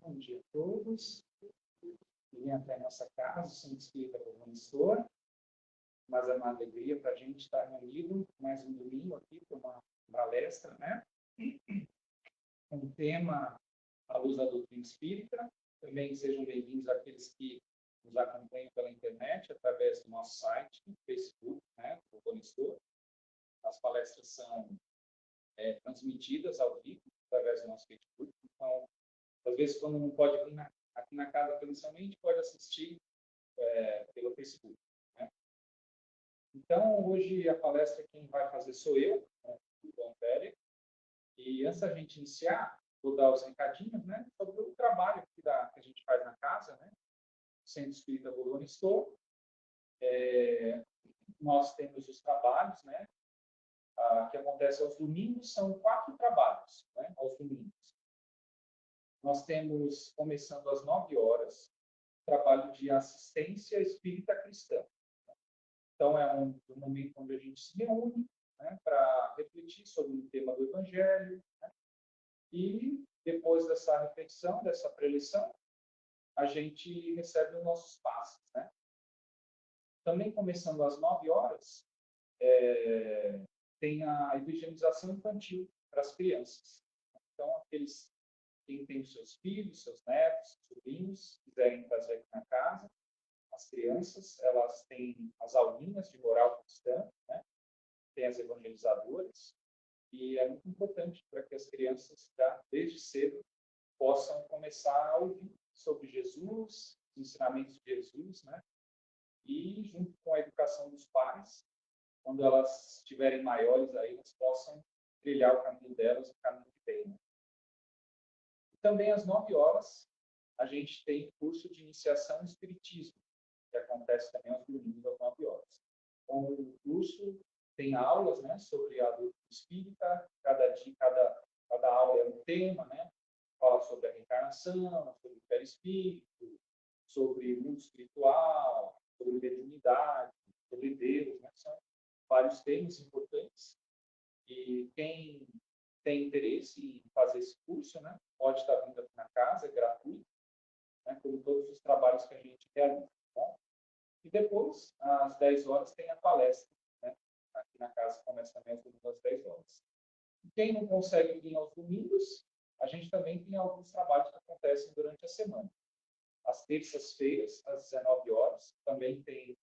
Bom dia a todos. Vim até a nossa casa, sou inscrita como monitor, mas é uma alegria para a gente estar reunido mais um domingo aqui para uma palestra, né? Com o tema A Luz da Doutrina Espírita. Também sejam bem-vindos aqueles que nos acompanham pela internet, através do nosso site, Facebook, né? Do monitor. As palestras são transmitidas ao vivo através do nosso Facebook. Então, às vezes, quando não pode vir aqui na casa presencialmente, pode assistir pelo Facebook. Né? Então, hoje a palestra quem vai fazer sou eu, né, o Dom Pérez. E antes da gente iniciar, vou dar os recadinhos, né, sobre o trabalho que a gente faz na casa, né? Centro Espírita Bolônia Estou. Nós temos os trabalhos, né? Que acontece aos domingos, são 4 trabalhos, né, aos domingos. Nós temos, começando às 9 horas, trabalho de assistência espírita cristã. Então, é um momento onde a gente se reúne, né, para refletir sobre o tema do Evangelho. Né, e, depois dessa reflexão, dessa preleção, a gente recebe os nossos passes. Né. Também, começando às 9 horas, tem a evangelização infantil para as crianças. Então, aqueles quem tem os seus filhos, seus netos, sobrinhos, quiserem trazer aqui na casa, as crianças, elas têm as aulinhas de moral cristã, né? Tem as evangelizadoras, e é muito importante para que as crianças, já desde cedo, possam começar a ouvir sobre Jesus, os ensinamentos de Jesus, né? E, junto com a educação dos pais, quando elas estiverem maiores, aí elas possam trilhar o caminho delas, o caminho que tem. Né? Também às 9 horas, a gente tem curso de iniciação em Espiritismo, que acontece também aos domingos às 9 horas. Então, o curso tem aulas, né, sobre a doutrina espírita, cada aula é um tema, né? Fala sobre a reencarnação, sobre o perispírito, sobre o mundo espiritual, sobre mediunidade, sobre Deus, né? São vários temas importantes. E quem tem interesse em fazer esse curso, né, pode estar vindo aqui na casa, é gratuito, né, como todos os trabalhos que a gente realiza. Tá? E depois, às 10 horas, tem a palestra. Né, aqui na casa começa também às 10 horas. E quem não consegue vir aos domingos, a gente também tem alguns trabalhos que acontecem durante a semana. Às terças-feiras, às 19 horas, também tem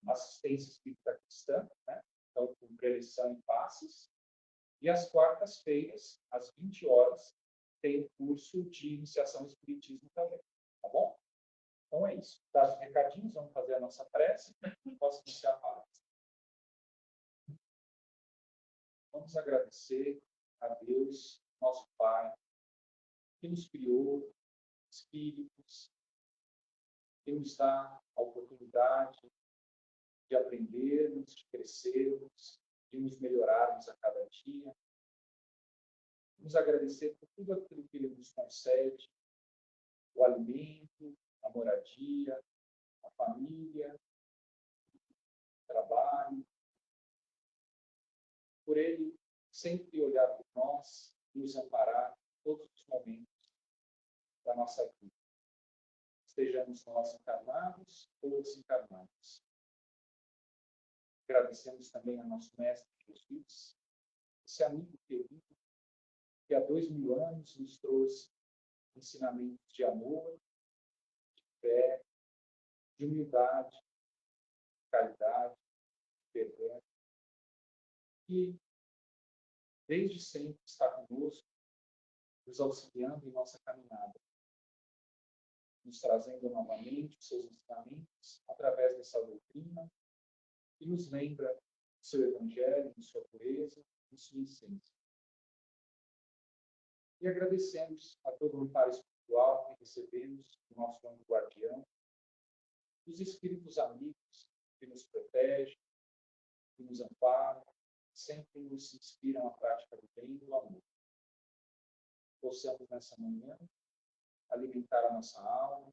assistência espírita cristã, né, então, com preleção e passes. E às quartas-feiras, às 20 horas, tem o curso de iniciação ao espiritismo também. Tá bom? Então é isso. Dá os recadinhos, vamos fazer a nossa prece e posso iniciar a palestra. Vamos agradecer a Deus, nosso Pai, que nos criou, espíritos, que nos dá a oportunidade de aprendermos, de crescermos, de nos melhorarmos a cada dia. Vamos agradecer por tudo aquilo que Ele nos concede, o alimento, a moradia, a família, o trabalho. Por Ele sempre olhar por nós e nos amparar em todos os momentos da nossa vida. Estejamos nós encarnados ou desencarnados. Agradecemos também a nosso Mestre Jesus, esse amigo querido, que há 2000 anos nos trouxe ensinamentos de amor, de fé, de humildade, de caridade, de perdão, e desde sempre está conosco, nos auxiliando em nossa caminhada, nos trazendo novamente os seus ensinamentos através dessa doutrina, e nos lembra do seu Evangelho, de sua pureza, de sua essência. E agradecemos a todo o amparo espiritual que recebemos do nosso anjo guardião, dos espíritos amigos que nos protegem, que nos amparam, sempre nos inspiram à prática do bem e do amor. Possamos, nessa manhã, alimentar a nossa alma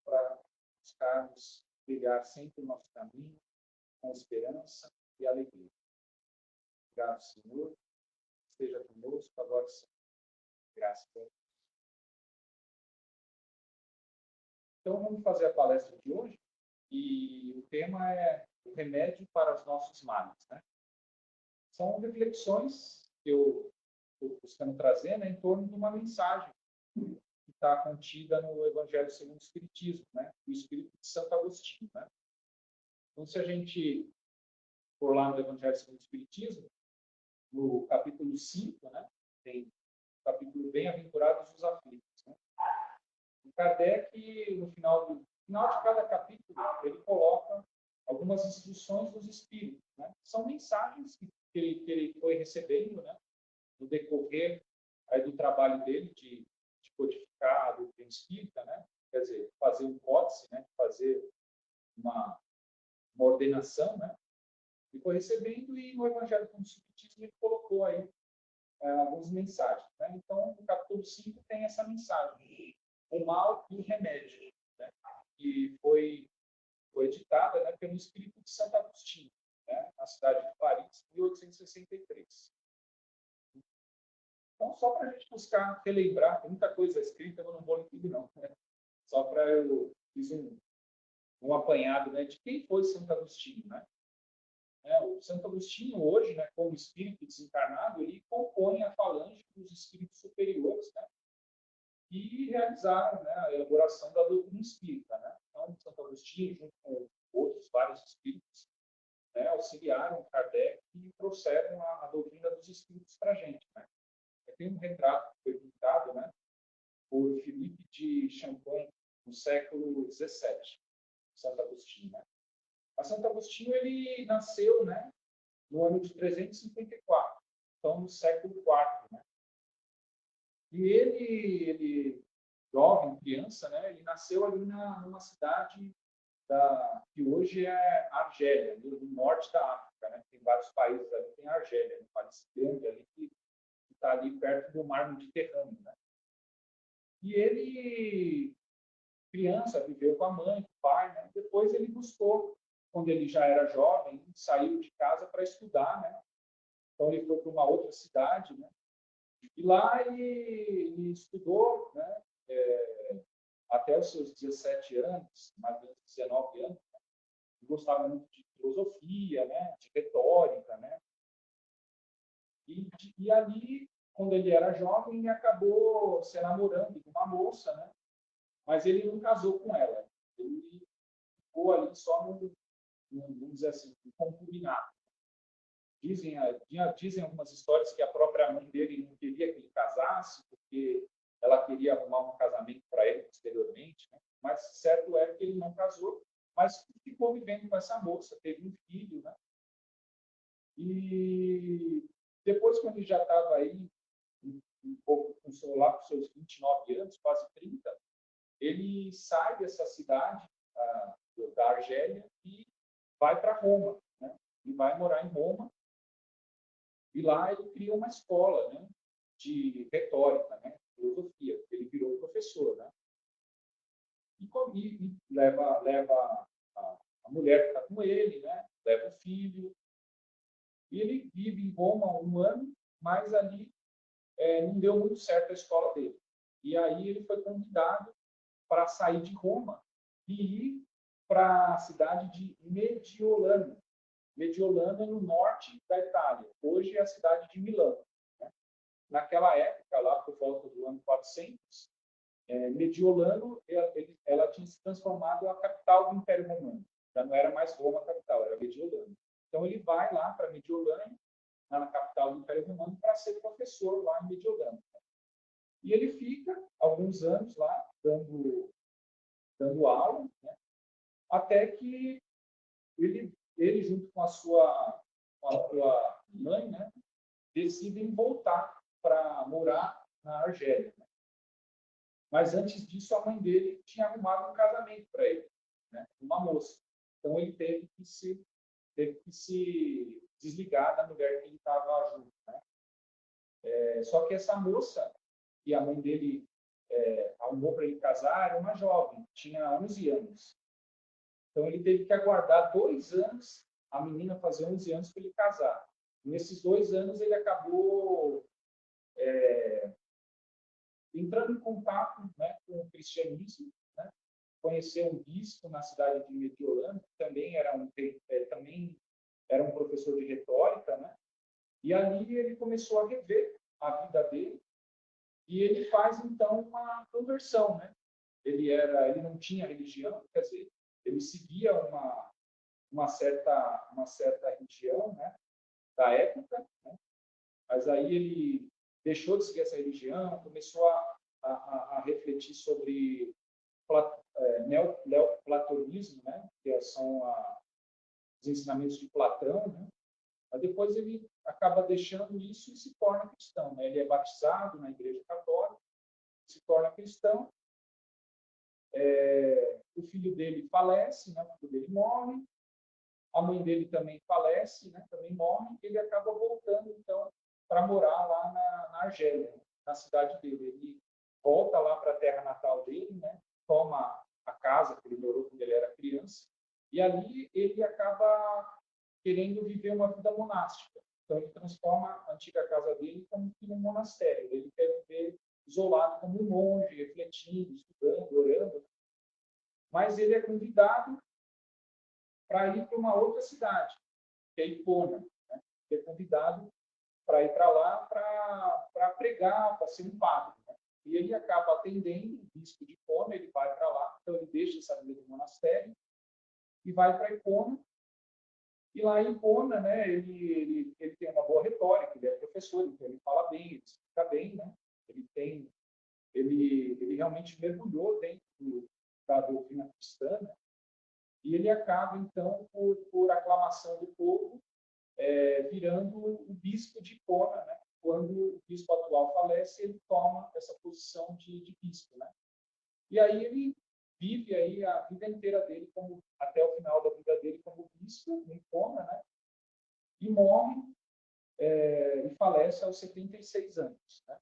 para buscarmos brilhar sempre o nosso caminho com esperança e alegria. Obrigado, Senhor. Esteja conosco agora sim. Graças a Deus. Então, vamos fazer a palestra de hoje e o tema é o remédio para os nossos males, né? São reflexões que eu estou buscando trazer, né, em torno de uma mensagem que está contida no Evangelho segundo o Espiritismo, né, do Espírito de Santo Agostinho, né? Então, se a gente for lá no Evangelho segundo o Espiritismo, no capítulo 5, né, tem o capítulo Bem-aventurados os aflitos, né? O Kardec, no final de cada capítulo, ele coloca algumas instruções dos espíritos, né? São mensagens que ele foi recebendo, né, no decorrer aí do trabalho dele de codificar a doutrina espírita, né? Quer dizer, fazer um códice, né? Fazer uma ordenação, né? E foi recebendo, e no Evangelho como Espiritismo ele colocou aí algumas mensagens, né? Então, no capítulo 5 tem essa mensagem, o mal e o remédio, né? Que foi editada, né, pelo Espírito de Santo Agostinho, né? Na cidade de Paris, 1863. Então, só para a gente buscar relembrar, tem muita coisa escrita, eu não vou ler tudo, não, né? Só para eu fiz um apanhado, né, de quem foi Santo Agostinho, né? O Santo Agostinho, hoje, né, como espírito desencarnado, ele compõe a falange dos espíritos superiores, né, que realizaram, né, a elaboração da doutrina espírita, né? Então, Santo Agostinho, junto com outros vários espíritos, né, auxiliaram Kardec e trouxeram a doutrina dos espíritos para a gente, né? Tem um retrato que foi pintado, né, por Filipe de Champagne, no século XVII, Santo Agostinho, né? Mas Santo Agostinho ele nasceu, né, no ano de 354, então no século IV, né? E ele jovem, criança, né, ele nasceu ali numa cidade que hoje é Argélia, no norte da África, né? Tem vários países ali, tem a Argélia, um país grande ali que está ali perto do mar Mediterrâneo, né? E ele, criança, viveu com a mãe, com o pai, né? Depois ele buscou, quando ele já era jovem, saiu de casa para estudar, né? Então ele foi para uma outra cidade, né? E lá ele estudou, né? Até os seus 17 anos, mais ou menos 19 anos, né? Ele gostava muito de filosofia, né? De retórica, né? E ali, quando ele era jovem, ele acabou se namorando com uma moça, né? Mas ele não casou com ela. Ele ficou ali só vamos dizer assim, no concubinato. Dizem algumas histórias que a própria mãe dele não queria que ele casasse, porque ela queria arrumar um casamento para ele posteriormente, né? Mas certo é que ele não casou, mas ficou vivendo com essa moça, teve um filho, né? E depois, quando ele já estava aí, um pouco lá com seus 29 anos, quase 30, ele sai dessa cidade da Argélia e vai para Roma, né? E vai morar em Roma. E lá ele cria uma escola, né, de retórica, né, filosofia. Ele virou professor, né? E leva a mulher que está com ele, né? Leva o filho. E ele vive em Roma um ano, mas ali não deu muito certo a escola dele. E aí ele foi convidado para sair de Roma e ir para a cidade de Mediolano. Mediolano é no norte da Itália. Hoje é a cidade de Milão, né? Naquela época, lá por volta do ano 400, Mediolano ela tinha se transformado a capital do Império Romano. Já não era mais Roma a capital, era Mediolano. Então ele vai lá para Mediolano, na capital do Império Romano, para ser professor lá em Mediolano. E ele fica alguns anos lá dando aula, né? Até que ele junto com a sua mãe, né, decidem voltar para morar na Argélia, né? Mas antes disso, a mãe dele tinha arrumado um casamento para ele, né, uma moça. Então ele teve que se desligar da mulher que ele estava junto, né? Só que essa moça que a mãe dele arrumou para ele casar era uma jovem, tinha 11 anos. Então ele teve que aguardar 2 anos a menina fazer 11 anos para ele casar. Nesses 2 anos ele acabou entrando em contato, né, com o cristianismo, né? conheceu um bispo na cidade de Mediolândia, que também era um professor de retórica, né? E ali ele começou a rever a vida dele e ele faz então uma conversão, né? Ele não tinha religião, quer dizer, ele seguia uma certa religião, né? Da época, né? Mas aí ele deixou de seguir essa religião, começou a refletir sobre neoplatonismo, né? Que são os ensinamentos de Platão, né? Mas depois ele acaba deixando isso e se torna cristão, né? Ele é batizado na Igreja Católica, se torna cristão. O filho dele falece, né? O filho dele morre, a mãe dele também falece, né? Também morre. Ele acaba voltando então para morar lá na Argélia, na cidade dele. Ele volta lá para a terra natal dele, né? Toma a casa que ele morou quando ele era criança e ali ele acaba querendo viver uma vida monástica. Então ele transforma a antiga casa dele como um monastério. Ele quer viver isolado como um monge, refletindo, estudando, orando. Mas ele é convidado para ir para uma outra cidade, que é Hipona, né? Ele é convidado para ir para lá para pregar, para ser um padre, né? E ele acaba atendendo o bispo de Hipona, ele vai para lá, então ele deixa essa vida do monastério e vai para Hipona. E lá em Hipona, né, ele tem uma boa retórica, ele é professor, então ele fala bem, ele explica bem, né? Ele realmente mergulhou dentro da doutrina cristã, né? E ele acaba, então, por aclamação do povo, virando o bispo de Hipona, né? Quando o bispo atual falece, ele toma essa posição de bispo, né? E aí ele vive aí a vida inteira dele, até o final da vida dele, como bispo em Hipona, né? E morre e falece aos 76 anos, né?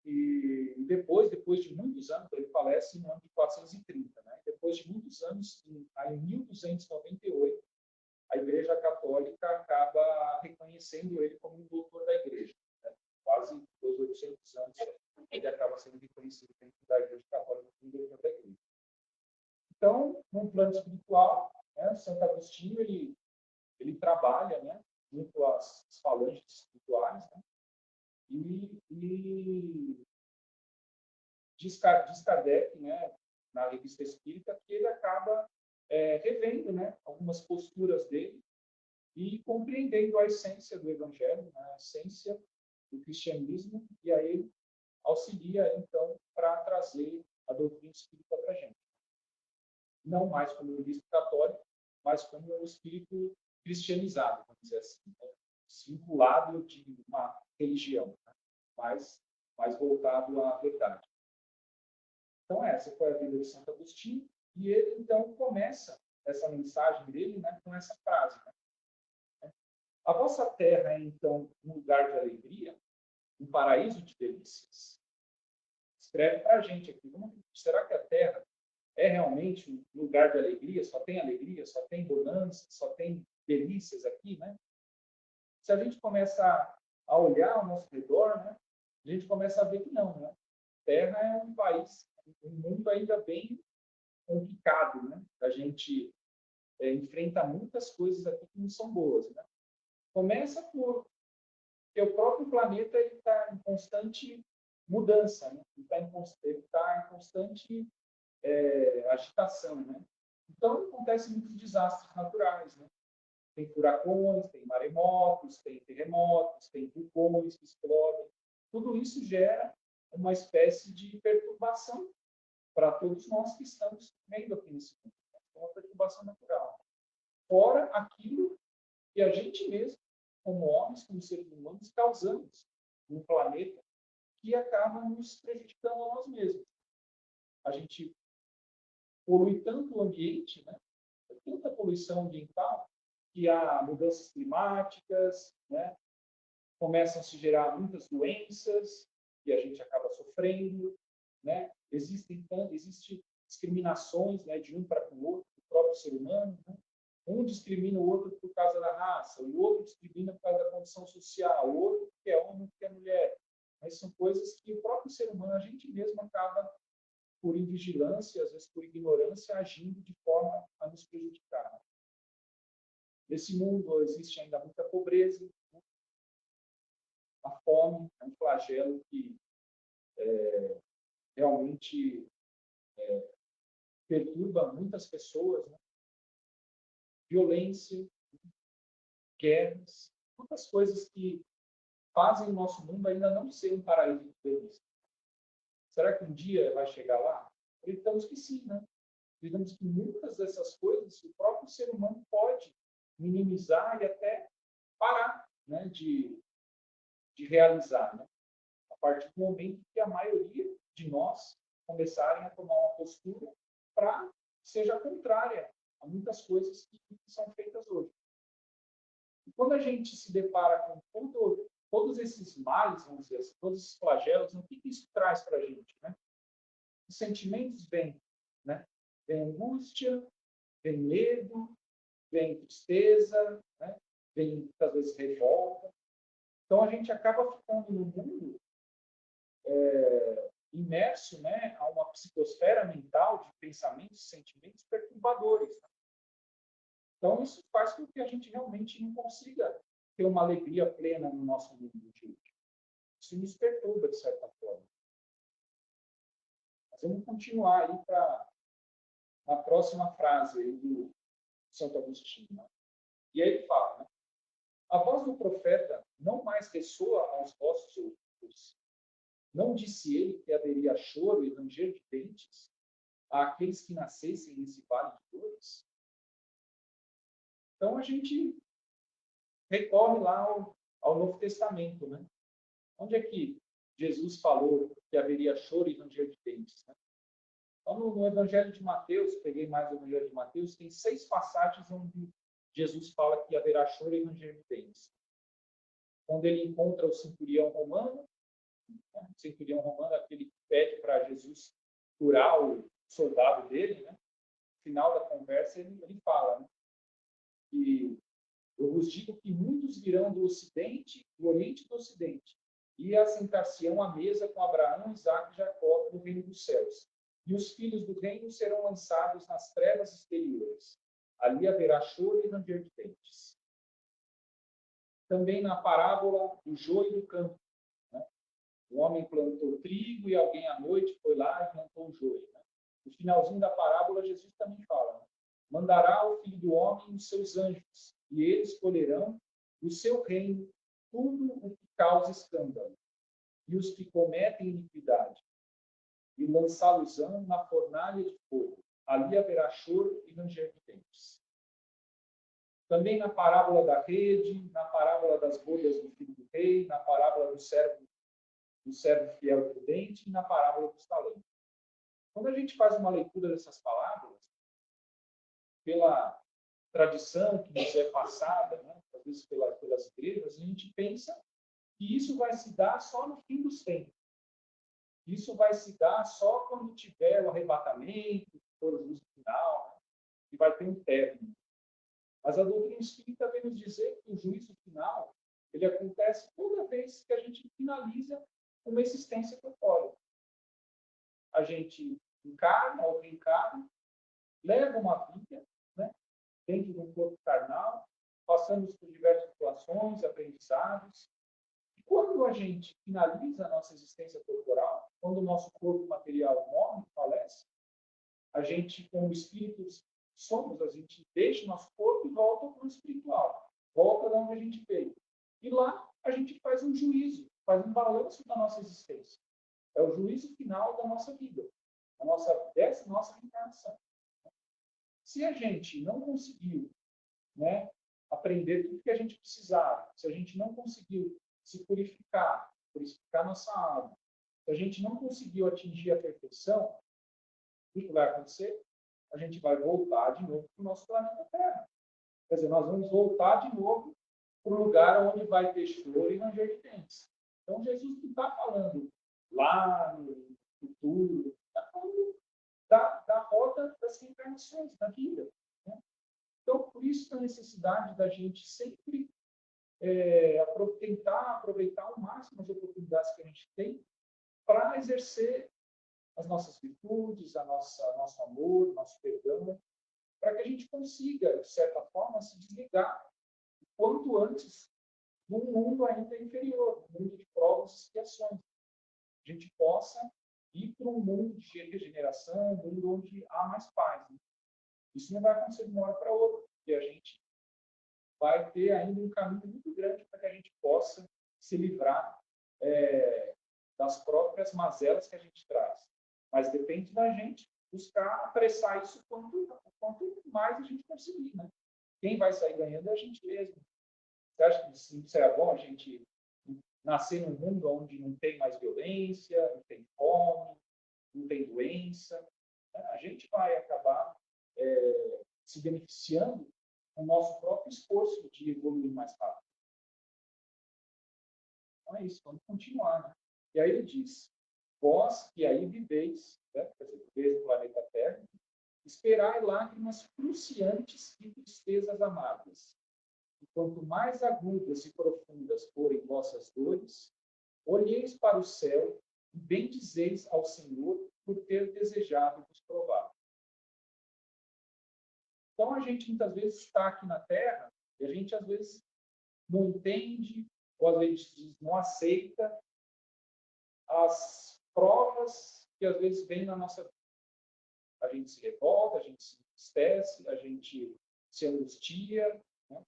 E depois de muitos anos, ele falece no ano de 430, né? Depois de muitos anos, em 1298, a Igreja Católica acaba reconhecendo ele como um doutor da Igreja, né? Quase 800 anos, ele acaba sendo reconhecido dentro da Igreja Católica como um doutor da Igreja. Então, no plano espiritual, né, Santo Agostinho ele trabalha, né, junto às falanges espirituais, né, e diz Kardec, né, na Revista Espírita, que ele acaba revendo, né, algumas posturas dele e compreendendo a essência do Evangelho, né, a essência do cristianismo, e aí ele auxilia, então, para trazer a doutrina espírita para a gente. Não mais como um bispo católico, mas como um espírito cristianizado, vamos dizer assim, né? Desvinculado de uma religião, né? mais voltado à verdade. Então, essa foi a vida de Santo Agostinho, e ele, então, começa essa mensagem dele, né, com essa frase, né? A vossa terra é, então, um lugar de alegria, um paraíso de delícias? Escreve para a gente aqui. Será que a terra é realmente um lugar de alegria? Só tem bonança, só tem delícias aqui, né? Se a gente começa a olhar ao nosso redor, né, a gente começa a ver que não, né? A Terra é um país, um mundo ainda bem complicado, né? A gente enfrenta muitas coisas aqui que não são boas, né? Começa porque o próprio planeta está em constante mudança, né? Ele está em constante agitação, né? Então, acontecem muitos desastres naturais, né? Tem furacões, tem maremotos, tem terremotos, tem vulcões que explodem. Tudo isso gera uma espécie de perturbação para todos nós que estamos vivendo aqui nesse mundo. É uma perturbação natural. Fora aquilo que a gente mesmo, como homens, como seres humanos, causamos no planeta que acaba nos prejudicando a nós mesmos. A gente polui tanto o ambiente, né? Tanta poluição ambiental, que há mudanças climáticas, né? Começam a se gerar muitas doenças que a gente acaba sofrendo, né? Existem discriminações, né, de um para o outro, do próprio ser humano, né? Um discrimina o outro por causa da raça, o outro discrimina por causa da condição social, o outro porque é homem, porque é mulher. Mas são coisas que o próprio ser humano, a gente mesmo acaba por invigilância, às vezes por ignorância, agindo de forma a nos prejudicar. Nesse mundo existe ainda muita pobreza, né? A fome é um flagelo que realmente perturba muitas pessoas, né? Violência, guerras, muitas coisas que fazem o nosso mundo ainda não ser um paraíso feliz. Será que um dia vai chegar lá? Acreditamos que sim, né? Acreditamos que muitas dessas coisas o próprio ser humano pode minimizar e até parar, né, de realizar, né? A partir do momento que a maioria de nós começarem a tomar uma postura para seja contrária a muitas coisas que são feitas hoje. E quando a gente se depara com todos esses males, vamos dizer assim, todos esses flagelos, o que isso traz para a gente, né? Os sentimentos vêm, né? Vem angústia, vem medo, vem tristeza, né? Vem muitas vezes revolta. Então a gente acaba ficando no mundo imerso, né, a uma psicosfera mental de pensamentos e sentimentos perturbadores. Né? Então isso faz com que a gente realmente não consiga ter uma alegria plena no nosso mundo de hoje. Isso nos perturba de certa forma. Mas vamos continuar aí para a próxima frase aí do Santo Agostinho. Né? E aí ele fala, né? A voz do profeta não mais ressoa aos vossos ouvidos. Não disse ele que haveria choro e ranger de dentes àqueles que nascessem nesse vale de dores? Então a gente recorre lá ao Novo Testamento, né? Onde é que Jesus falou que haveria choro e ranger de dentes? Né? Então, no Evangelho de Mateus, peguei mais o Evangelho de Mateus, tem 6 passagens onde Jesus fala que haverá choro e ranger de dentes. Quando ele encontra o centurião romano, né? O centurião romano é aquele que pede para Jesus curar o soldado dele, né? No final da conversa, ele fala, né? Que eu vos digo que muitos virão do Ocidente, do Oriente e do Ocidente, e assentar-se-ão à mesa com Abraão, Isaque e Jacó no reino dos céus. E os filhos do reino serão lançados nas trevas exteriores. Ali haverá choro e ranger de dentes. Também na parábola do joio e do campo. Né? O homem plantou trigo e alguém à noite foi lá e plantou o joio. Né? No finalzinho da parábola, Jesus também fala, né? Mandará o Filho do Homem os seus anjos, e eles colherão do seu reino tudo o que causa escândalo, e os que cometem iniquidade, e lançá-los-ão na fornalha de fogo. Ali haverá choro e ranger de dentes. Também na parábola da rede, na parábola das bolhas do filho do rei, na parábola do servo fiel e prudente, e na parábola dos talentos. Quando a gente faz uma leitura dessas parábolas, pela tradição que nos é passada, né, às vezes pelas igrejas, a gente pensa que isso vai se dar só no fim dos tempos. Isso vai se dar só quando tiver o arrebatamento, for o juízo final, né, e vai ter um término. Mas a doutrina espírita vem nos dizer que o juízo final ele acontece toda vez que a gente finaliza uma existência corpórea. A gente encarna ou reencarna, leva uma vida, né, dentro de um corpo carnal, passamos por diversas situações, aprendizados. E quando a gente finaliza a nossa existência corporal, quando o nosso corpo material morre, falece, a gente, como espíritos somos, a gente deixa o nosso corpo e volta para o espiritual, volta de onde a gente veio. E lá a gente faz um juízo, faz um balanço da nossa existência. É o juízo final da nossa vida, dessa nossa reencarnação. Se a gente não conseguiu, né, aprender tudo que a gente precisava, se a gente não conseguiu se purificar nossa alma, se a gente não conseguiu atingir a perfeição, o que vai acontecer? A gente vai voltar de novo para o nosso planeta Terra. Quer dizer, nós vamos voltar de novo para o lugar onde vai ter choro e ranger de dentes. Então, Jesus não está falando lá no futuro, está falando da roda das reencarnações, da vida. Né? Então, por isso a necessidade da gente sempre tentar aproveitar ao máximo as oportunidades que a gente tem para exercer as nossas virtudes, nosso amor, nosso perdão, para que a gente consiga, de certa forma, se desligar o quanto antes de um mundo ainda inferior, um mundo de provas e expiações. A gente possa ir para um mundo de regeneração, um mundo onde há mais paz. Né? Isso não vai acontecer de uma hora para outra, porque a gente vai ter ainda um caminho muito grande para que a gente possa se livrar das próprias mazelas que a gente traz. Mas depende da gente buscar apressar isso quanto mais a gente conseguir. Né? Quem vai sair ganhando é a gente mesmo. Você acha que isso será bom a gente nascer num mundo onde não tem mais violência, não tem fome, não tem doença? A gente vai acabar se beneficiando com o nosso próprio esforço de evoluir mais rápido. Então é isso, vamos continuar. Né? E aí ele diz, vós que aí viveis, né, no planeta Terra, esperai lágrimas cruciantes e tristezas amargas. E quanto mais agudas e profundas forem vossas dores, olheis para o céu e bendizeis ao Senhor por ter desejado vos provar. Então, a gente muitas vezes está aqui na Terra e a gente às vezes não entende ou às vezes não aceita as provas que às vezes vêm na nossa vida. A gente se revolta, a gente se entristece, a gente se angustia, né?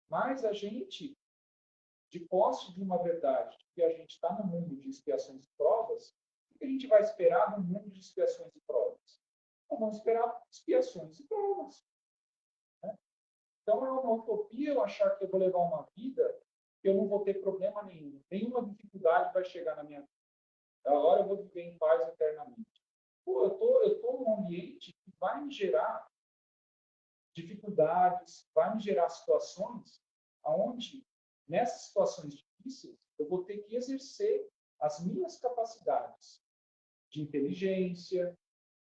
Mas a gente, de posse de uma verdade, que a gente está no mundo de expiações e provas, o que a gente vai esperar no mundo de expiações e provas? Nós vamos esperar expiações e provas. Né? Então, é uma utopia eu achar que eu vou levar uma vida que eu não vou ter problema nenhum. Nenhuma dificuldade vai chegar na minha vida. Da hora eu vou viver em paz eternamente. Pô, eu tô num ambiente que vai me gerar dificuldades, vai me gerar situações onde, nessas situações difíceis, eu vou ter que exercer as minhas capacidades de inteligência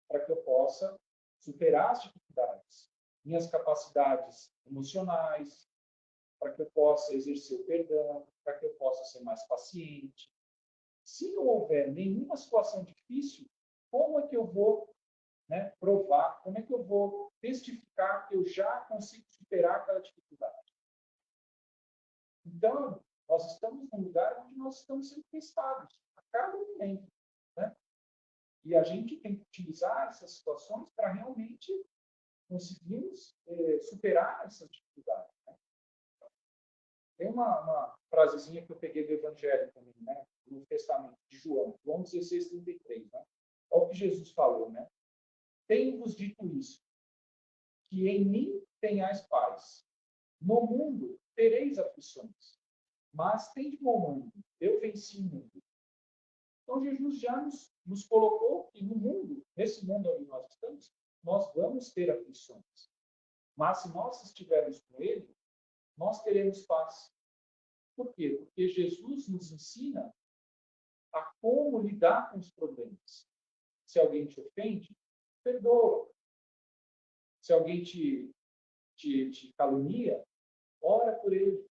para que eu possa superar as dificuldades, minhas capacidades emocionais, para que eu possa exercer o perdão, para que eu possa ser mais paciente. Se não houver nenhuma situação difícil, como é que eu vou provar, como é que eu vou testificar que eu já consigo superar aquela dificuldade? Então, nós estamos num lugar onde nós estamos sendo testados a cada momento. Né? E a gente tem que utilizar essas situações para realmente conseguirmos superar essas dificuldades. Né? Tem uma frasezinha que eu peguei do Evangelho também, né? No Testamento de João 16:33. Né? Olha o que Jesus falou, né? Tenho-vos dito isso, que em mim tenhais paz. No mundo tereis aflições, mas tende bom ânimo, eu venci o mundo. Então, Jesus já nos colocou que no mundo, nesse mundo onde nós estamos, nós vamos ter aflições. Mas se nós estivermos com Ele, nós teremos paz. Por quê? Porque Jesus nos ensina a como lidar com os problemas. Se alguém te ofende, perdoa. Se alguém te calunia, ora por ele.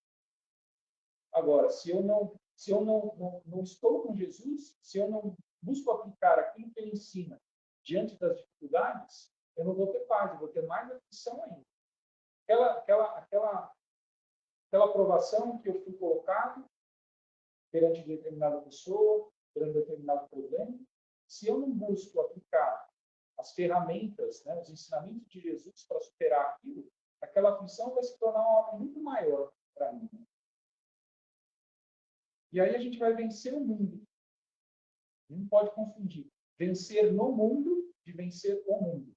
Agora, se eu não estou com Jesus, se eu não busco aplicar aquilo que ele ensina diante das dificuldades, eu não vou ter paz, eu vou ter mais aflição ainda. Aquela aprovação que eu fui colocado perante determinada pessoa, perante determinado problema, se eu não busco aplicar as ferramentas, né, os ensinamentos de Jesus para superar aquilo, aquela aflição vai se tornar algo muito maior para mim. E aí a gente vai vencer o mundo. Não pode confundir. Vencer no mundo de vencer o mundo.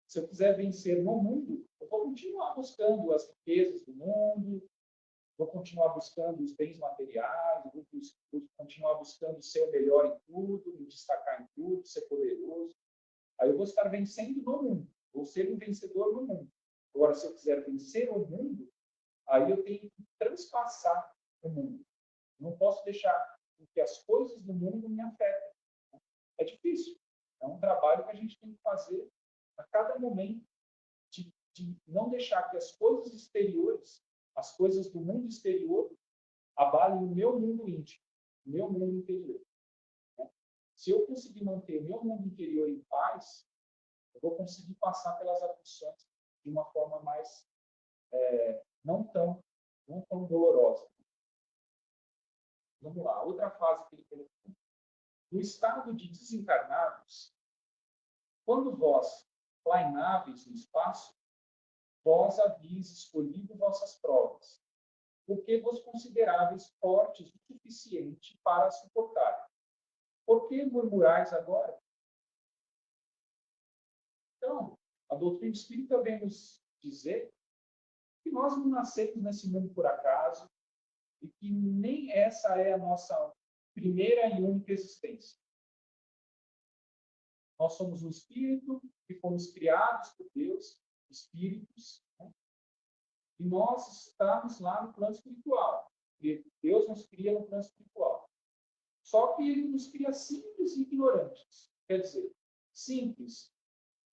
Se eu quiser vencer no mundo, eu vou continuar buscando as riquezas do mundo, vou continuar buscando os bens materiais, vou continuar buscando ser o melhor em tudo, me destacar em tudo, ser poderoso. Aí eu vou estar vencendo no mundo. Vou ser um vencedor no mundo. Agora, se eu quiser vencer o mundo, aí eu tenho que transpassar o mundo. Não posso deixar que as coisas do mundo me afetem. É difícil. É um trabalho que a gente tem que fazer a cada momento de não deixar que as coisas exteriores, as coisas do mundo exterior, abalem o meu mundo íntimo, o meu mundo interior. Se eu conseguir manter o meu mundo interior em paz, eu vou conseguir passar pelas aflições de uma forma mais não tão dolorosa. Vamos lá, outra fase que ele colocou. No estado de desencarnados, quando vós plaináveis no espaço, vós havíeis escolhido vossas provas, porque vos consideráveis fortes o suficiente para suportar. Por que murmurais agora? Então, a doutrina espírita vem nos dizer que nós não nascemos nesse mundo por acaso e que nem essa é a nossa primeira e única existência. Nós somos um espírito que fomos criados por Deus, espíritos, né? E nós estamos lá no plano espiritual. Deus nos cria no plano espiritual. Só que ele nos cria simples e ignorantes. Quer dizer, simples,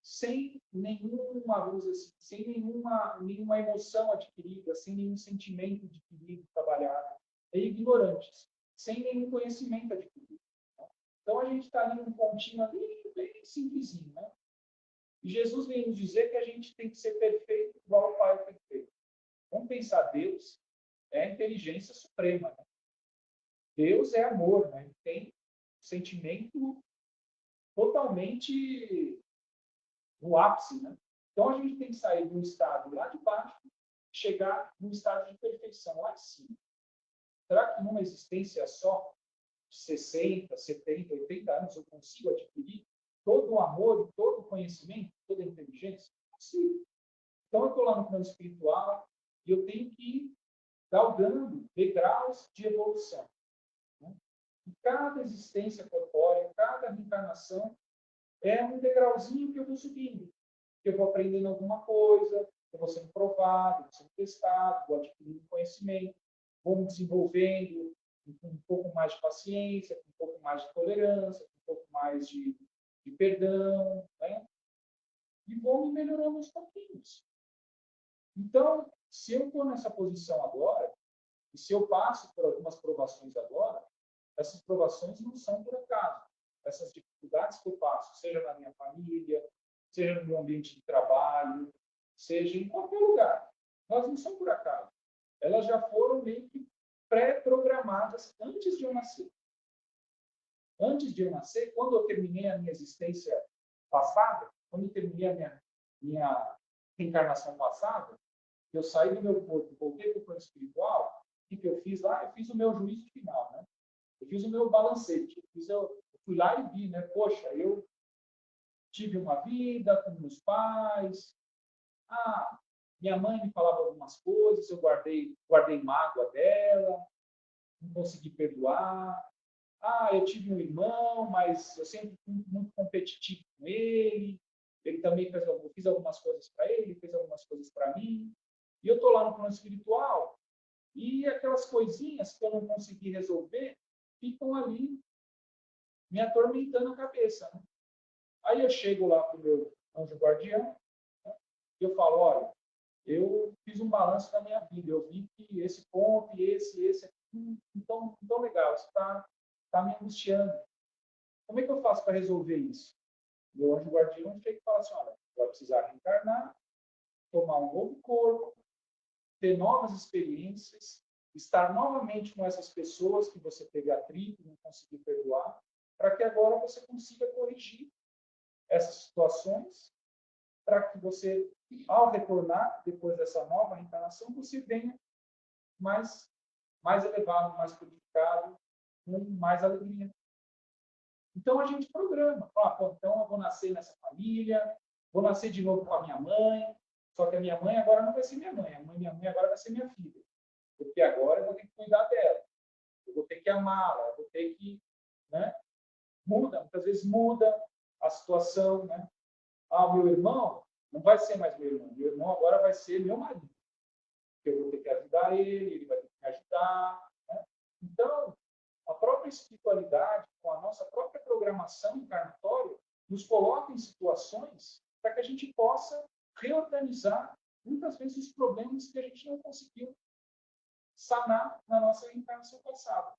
sem nenhuma luz, assim, sem nenhuma emoção adquirida, sem nenhum sentimento adquirido, trabalhado. E ignorantes, sem nenhum conhecimento adquirido. Então, a gente está ali num pontinho ali, bem simplesinho, né? E Jesus vem nos dizer que a gente tem que ser perfeito igual ao Pai perfeito. Vamos pensar, Deus é a inteligência suprema, né? Deus é amor, né? Ele tem sentimento totalmente no ápice, né? Então, a gente tem que sair de um estado lá de baixo e chegar num estado de perfeição lá em cima. Será que numa existência só, de 60, 70, 80 anos, eu consigo adquirir todo o amor, todo o conhecimento, toda a inteligência? Sim. Então, eu estou lá no plano espiritual e eu tenho que ir galgando degraus de evolução. Né? E cada existência corpórea, cada reencarnação é um degrauzinho que eu vou subindo. Que eu vou aprendendo alguma coisa, eu vou sendo provado, vou sendo testado, vou adquirindo conhecimento, vou me desenvolvendo com um pouco mais de paciência, com um pouco mais de tolerância, com um pouco mais de perdão, né? E vou me melhorando aos pouquinhos. Então, se eu estou nessa posição agora, e se eu passo por algumas provações agora, essas provações não são por acaso. Essas dificuldades que eu passo, seja na minha família, seja no meu ambiente de trabalho, seja em qualquer lugar, elas não são por acaso. Elas já foram meio que pré-programadas antes de eu nascer. Antes de eu nascer, quando eu terminei a minha existência passada, quando eu terminei a minha reencarnação passada, eu saí do meu corpo, voltei para o plano espiritual, o que eu fiz lá? Eu fiz o meu juízo final, né? Eu fiz o meu balancete. Eu fui lá e vi, né? Poxa, eu tive uma vida com meus pais. Minha mãe me falava algumas coisas, eu guardei mágoa dela, não consegui perdoar. Eu tive um irmão, mas eu sempre fui muito competitivo com ele. Ele também fiz algumas coisas para ele, fez algumas coisas para mim. E eu estou lá no plano espiritual e aquelas coisinhas que eu não consegui resolver ficam ali me atormentando a cabeça. Né? Aí eu chego lá para o meu anjo guardião, né? E eu falo, olha, eu fiz um balanço da minha vida, eu vi que esse ponto e esse aqui, então legal, isso está me angustiando. Como é que eu faço para resolver isso? Meu anjo guardião chega e fala assim, olha, vai precisar reencarnar, tomar um novo corpo, ter novas experiências, estar novamente com essas pessoas que você teve atrito, não conseguiu perdoar, para que agora você consiga corrigir essas situações, para que você, ao retornar, depois dessa nova reencarnação, você venha mais elevado, mais purificado, com mais alegria. Então, a gente programa. Então eu vou nascer nessa família, vou nascer de novo com a minha mãe, só que a minha mãe agora não vai ser minha mãe. Minha mãe agora vai ser minha filha. Porque agora eu vou ter que cuidar dela. Eu vou ter que amá-la, eu vou ter que... Né? Muitas vezes muda a situação. Né? Meu irmão não vai ser mais meu irmão. Meu irmão agora vai ser meu marido. Eu vou ter que ajudar ele vai ter que me ajudar. Né? Então, a própria espiritualidade, com a nossa própria programação encarnatória, nos coloca em situações para que a gente possa reorganizar, muitas vezes, os problemas que a gente não conseguiu sanar na nossa reencarnação passada.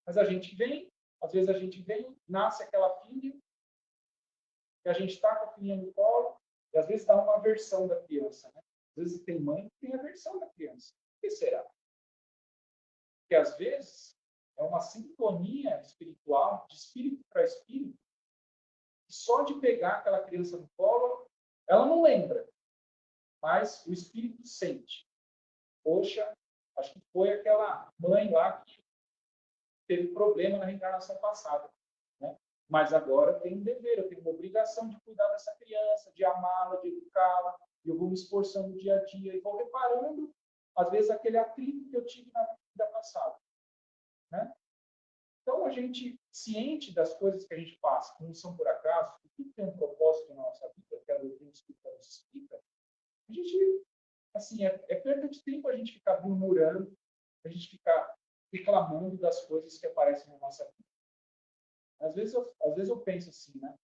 Mas a gente vem, Às vezes a gente vem, nasce aquela filha, e a gente está com a filhinha no colo, e às vezes dá uma aversão da criança, né? Às vezes tem mãe que tem aversão da criança. Por que será? Porque às vezes é uma sintonia espiritual, de espírito para espírito, que só de pegar aquela criança no colo, ela não lembra, mas o espírito sente. Poxa, acho que foi aquela mãe lá que teve problema na reencarnação passada, né? Mas agora eu tenho um dever, eu tenho uma obrigação de cuidar dessa criança, de amá-la, de educá-la, e eu vou me esforçando no dia a dia e vou reparando, às vezes, aquele atrito que eu tive na vida passada, né? Então, a gente, ciente das coisas que a gente passa, que não são por acaso, que tudo tem um propósito na nossa vida, que a doutrina espírita nos explica, a gente, assim, é perda de tempo a gente ficar murmurando, a gente ficar reclamando das coisas que aparecem na nossa vida. Às vezes eu penso assim, né?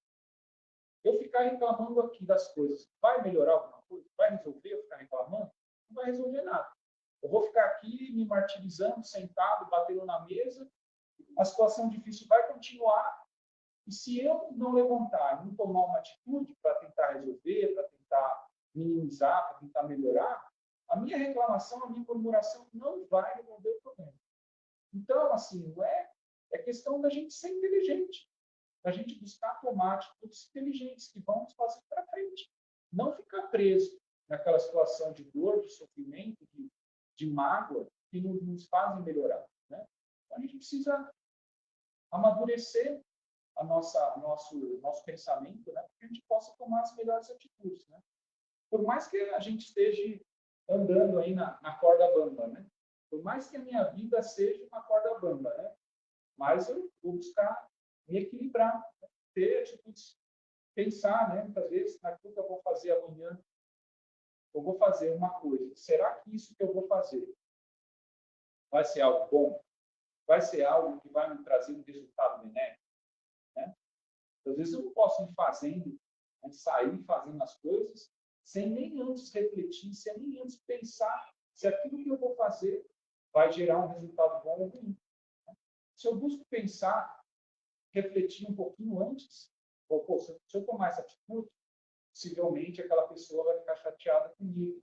Eu ficar reclamando aqui das coisas, vai melhorar alguma coisa? Vai resolver eu ficar reclamando? Não vai resolver nada. Eu vou ficar aqui me martirizando, sentado, batendo na mesa, a situação difícil vai continuar, e se eu não levantar, não tomar uma atitude para tentar resolver, para tentar minimizar, para tentar melhorar, a minha reclamação, a minha murmuração não vai resolver o problema. Então, assim, é questão da gente ser inteligente, da gente buscar tomar atitudes inteligentes que vão nos fazer para frente. Não ficar preso naquela situação de dor, de sofrimento, de mágoa, que não nos fazem melhorar, né? Então, a gente precisa amadurecer nosso pensamento, né, para que a gente possa tomar as melhores atitudes, né? Por mais que a gente esteja andando aí na corda bamba, né? Por mais que a minha vida seja uma corda bamba, né? Mas eu vou buscar me equilibrar, né? Ter atitudes, pensar, né? Muitas vezes naquilo que eu vou fazer amanhã, eu vou fazer uma coisa. Será que isso que eu vou fazer vai ser algo bom? Vai ser algo que vai me trazer um resultado benéfico, né? Às vezes eu não posso ir fazendo, né, sair fazendo as coisas, sem nem antes refletir, sem nem antes pensar se aquilo que eu vou fazer vai gerar um resultado bom ou ruim. Se eu busco pensar, refletir um pouquinho antes, ou, pô, se eu tomar essa atitude, possivelmente aquela pessoa vai ficar chateada comigo,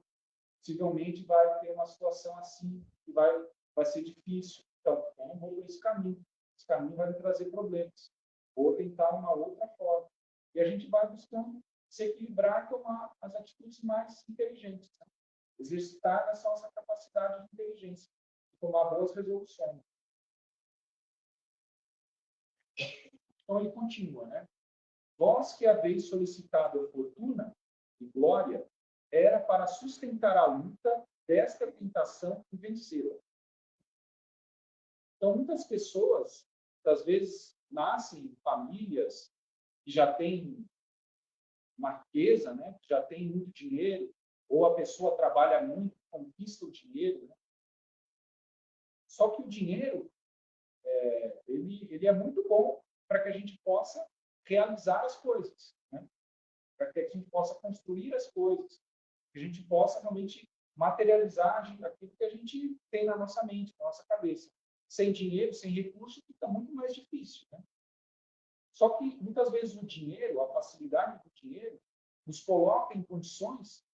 possivelmente vai ter uma situação assim, que vai ser difícil. Então, eu não vou por esse caminho. Esse caminho vai me trazer problemas. Vou tentar uma outra forma. E a gente vai buscando se equilibrar e tomar as atitudes mais inteligentes, né? Exercitar essa nossa capacidade de inteligência, de tomar boas resoluções. Então, ele continua, né? Vós que haveis solicitado a fortuna e glória, era para sustentar a luta desta tentação e vencê-la. Então, muitas pessoas, às vezes, nascem em famílias que já têm uma riqueza, né? Que já tem muito dinheiro, ou a pessoa trabalha muito, conquista o dinheiro, né? Só que o dinheiro, ele é muito bom para que a gente possa realizar as coisas, né? Para que a gente possa construir as coisas, que a gente possa realmente materializar aquilo que a gente tem na nossa mente, na nossa cabeça. Sem dinheiro, sem recurso, fica muito mais difícil, né? Só que, muitas vezes, o dinheiro, a facilidade do dinheiro, nos coloca em condições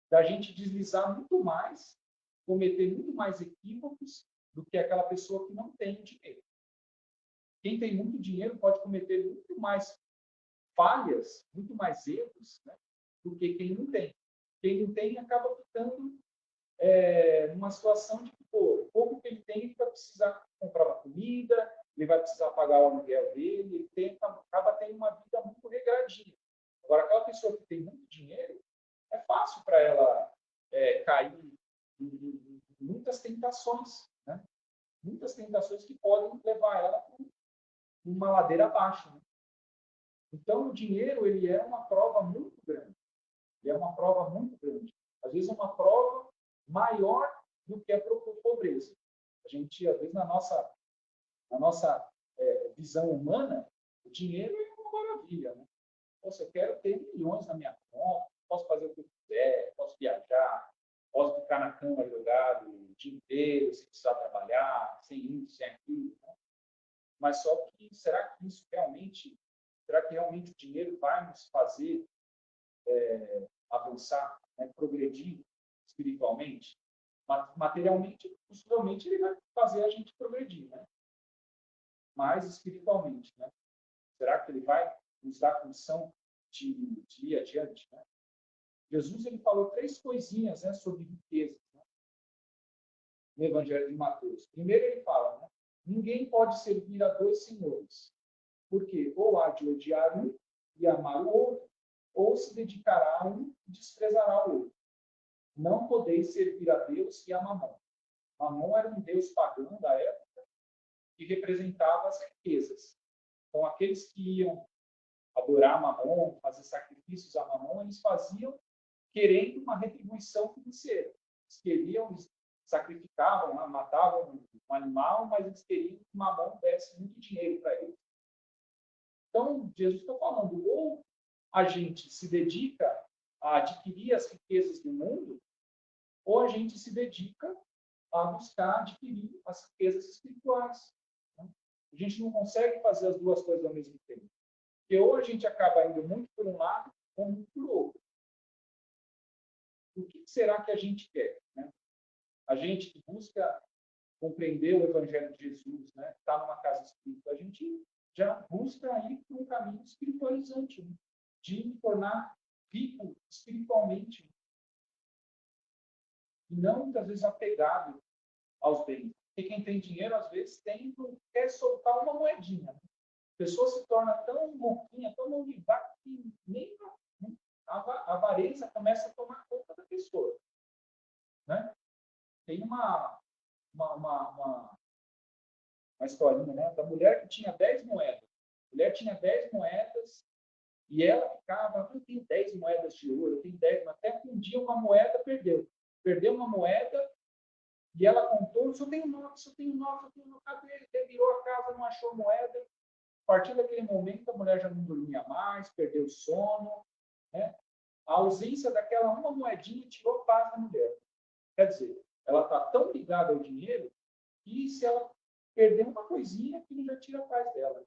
da gente deslizar muito mais, cometer muito mais equívocos do que aquela pessoa que não tem dinheiro. Quem tem muito dinheiro pode cometer muito mais falhas, muito mais erros, né, do que quem não tem. Quem não tem acaba ficando numa situação de que, pô, o pouco que ele tem, ele vai precisar comprar uma comida, ele vai precisar pagar o aluguel dele, acaba tendo uma vida muito regradinha. Agora, aquela pessoa que tem muito dinheiro, é fácil para ela cair em muitas tentações, né? Muitas tentações que podem levar ela para uma ladeira abaixo, né? Então, o dinheiro, ele é uma prova muito grande. Ele é uma prova muito grande. Às vezes, é uma prova maior do que a pobreza. A gente, às vezes, na nossa visão humana, o dinheiro é uma maravilha, né? Poxa, eu quero ter milhões na minha conta, posso fazer o que eu quiser, posso viajar, posso ficar na cama jogado o dia inteiro, sem precisar trabalhar, sem isso, sem aquilo, né? Mas só que será que isso realmente, será que realmente o dinheiro vai nos fazer avançar, né, progredir espiritualmente? Materialmente, possivelmente, ele vai fazer a gente progredir, né? Mas espiritualmente, né? Será que ele vai nos dar condição de ir adiante, né? Jesus ele falou 3 coisinhas, né, sobre riqueza, né, no Evangelho de Mateus. Primeiro ele fala, né, ninguém pode servir a 2 senhores, porque ou há de odiar um e amar o outro, ou se dedicará a um e desprezará o outro. Não podeis servir a Deus e a Mamon. Mamon era um deus pagão da época que representava as riquezas. Então, aqueles que iam adorar Mamon, fazer sacrifícios a Mamon, eles faziam querendo uma retribuição financeira. Eles queriam, eles sacrificavam, matavam um animal, mas eles queriam que Mamon desse muito dinheiro para eles. Então, Jesus está falando, ou a gente se dedica a adquirir as riquezas do mundo, ou a gente se dedica a buscar adquirir as riquezas espirituais. Né? A gente não consegue fazer as duas coisas ao mesmo tempo. Porque ou a gente acaba indo muito por um lado, ou muito por outro. O que será que a gente quer? Né? A gente que busca compreender o Evangelho de Jesus, né? Está numa casa espírita, a gente já busca ir por um caminho espiritualizante, né? De me tornar rico espiritualmente. E não, muitas vezes, apegado aos bens. Porque quem tem dinheiro, às vezes, quer soltar uma moedinha. Né? A pessoa se torna tão moquinha, tão mão de vaca, que nem a avareza começa a tomar conta da pessoa. Né? Tem uma historinha, né, da mulher que tinha 10 moedas. A mulher tinha 10 moedas e ela ficava, eu tenho 10 moedas de ouro, eu tenho 10, até que um dia uma moeda perdeu. Perdeu uma moeda e ela contou, só tenho 9, só tenho 9, só tenho 9. Virou a casa, não achou moeda. A partir daquele momento, a mulher já não dormia mais, perdeu o sono. Né? A ausência daquela uma moedinha tirou a paz da mulher. Quer dizer, ela está tão ligada ao dinheiro que se ela perder uma coisinha, aquilo já tira a paz dela.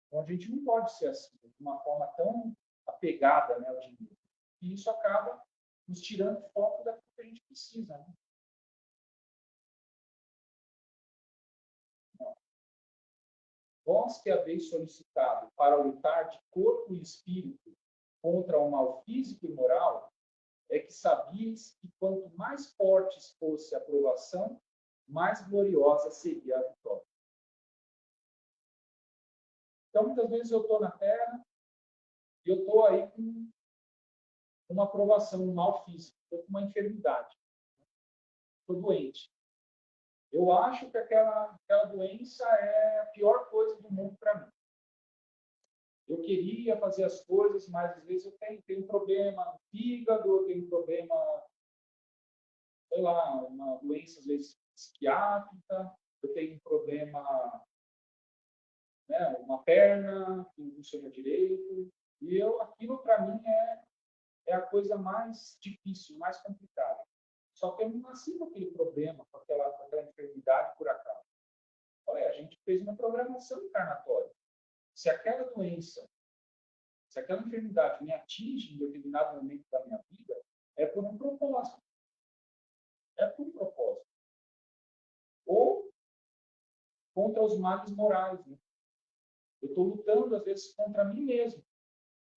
Então, a gente não pode ser assim, de uma forma tão apegada, né, ao dinheiro. E isso acaba nos tirando o foco daquilo que a gente precisa. Né? Vós que haveis solicitado para lutar de corpo e espírito contra o mal físico e moral, é que sabias que quanto mais fortes fosse a provação, mais gloriosa seria a vitória. Então, muitas vezes eu estou na Terra e eu estou aí com uma provação, um mal físico, estou com uma enfermidade, estou doente. Eu acho que aquela doença é a pior coisa do mundo para mim. Eu queria fazer as coisas, mas às vezes eu tenho um problema no fígado, eu tenho um problema, sei lá, uma doença às vezes psiquiátrica, eu tenho um problema, né, uma perna que não funciona direito, e aquilo para mim é a coisa mais difícil, mais complicada. Só que eu não nasci com aquele problema, com aquela enfermidade por acaso. Olha, a gente fez uma programação encarnatória. Se aquela doença, se aquela enfermidade me atinge em determinado momento da minha vida, é por um propósito. É por um propósito. Ou contra os males morais. Né? Eu estou lutando, às vezes, contra mim mesmo,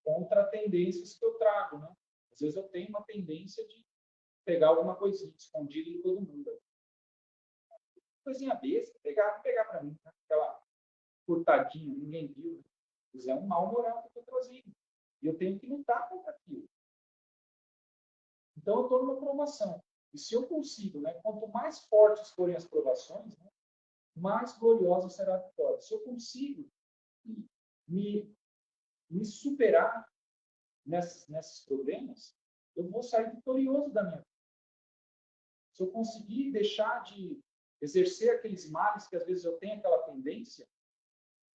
contra tendências que eu trago. Né? Às vezes eu tenho uma tendência de pegar alguma coisinha escondida em todo mundo. Coisinha besta, pegar para mim. Né? Aquela cortadinha, ninguém viu. Isso é um mal moral que eu estou trazendo. E eu tenho que lutar contra aquilo. Então, eu estou numa provação. E se eu consigo, né, quanto mais fortes forem as provações, né, mais gloriosa será a vitória. Se eu consigo me superar nesses problemas, eu vou sair vitorioso da minha vida. Se eu conseguir deixar de exercer aqueles males que às vezes eu tenho aquela tendência,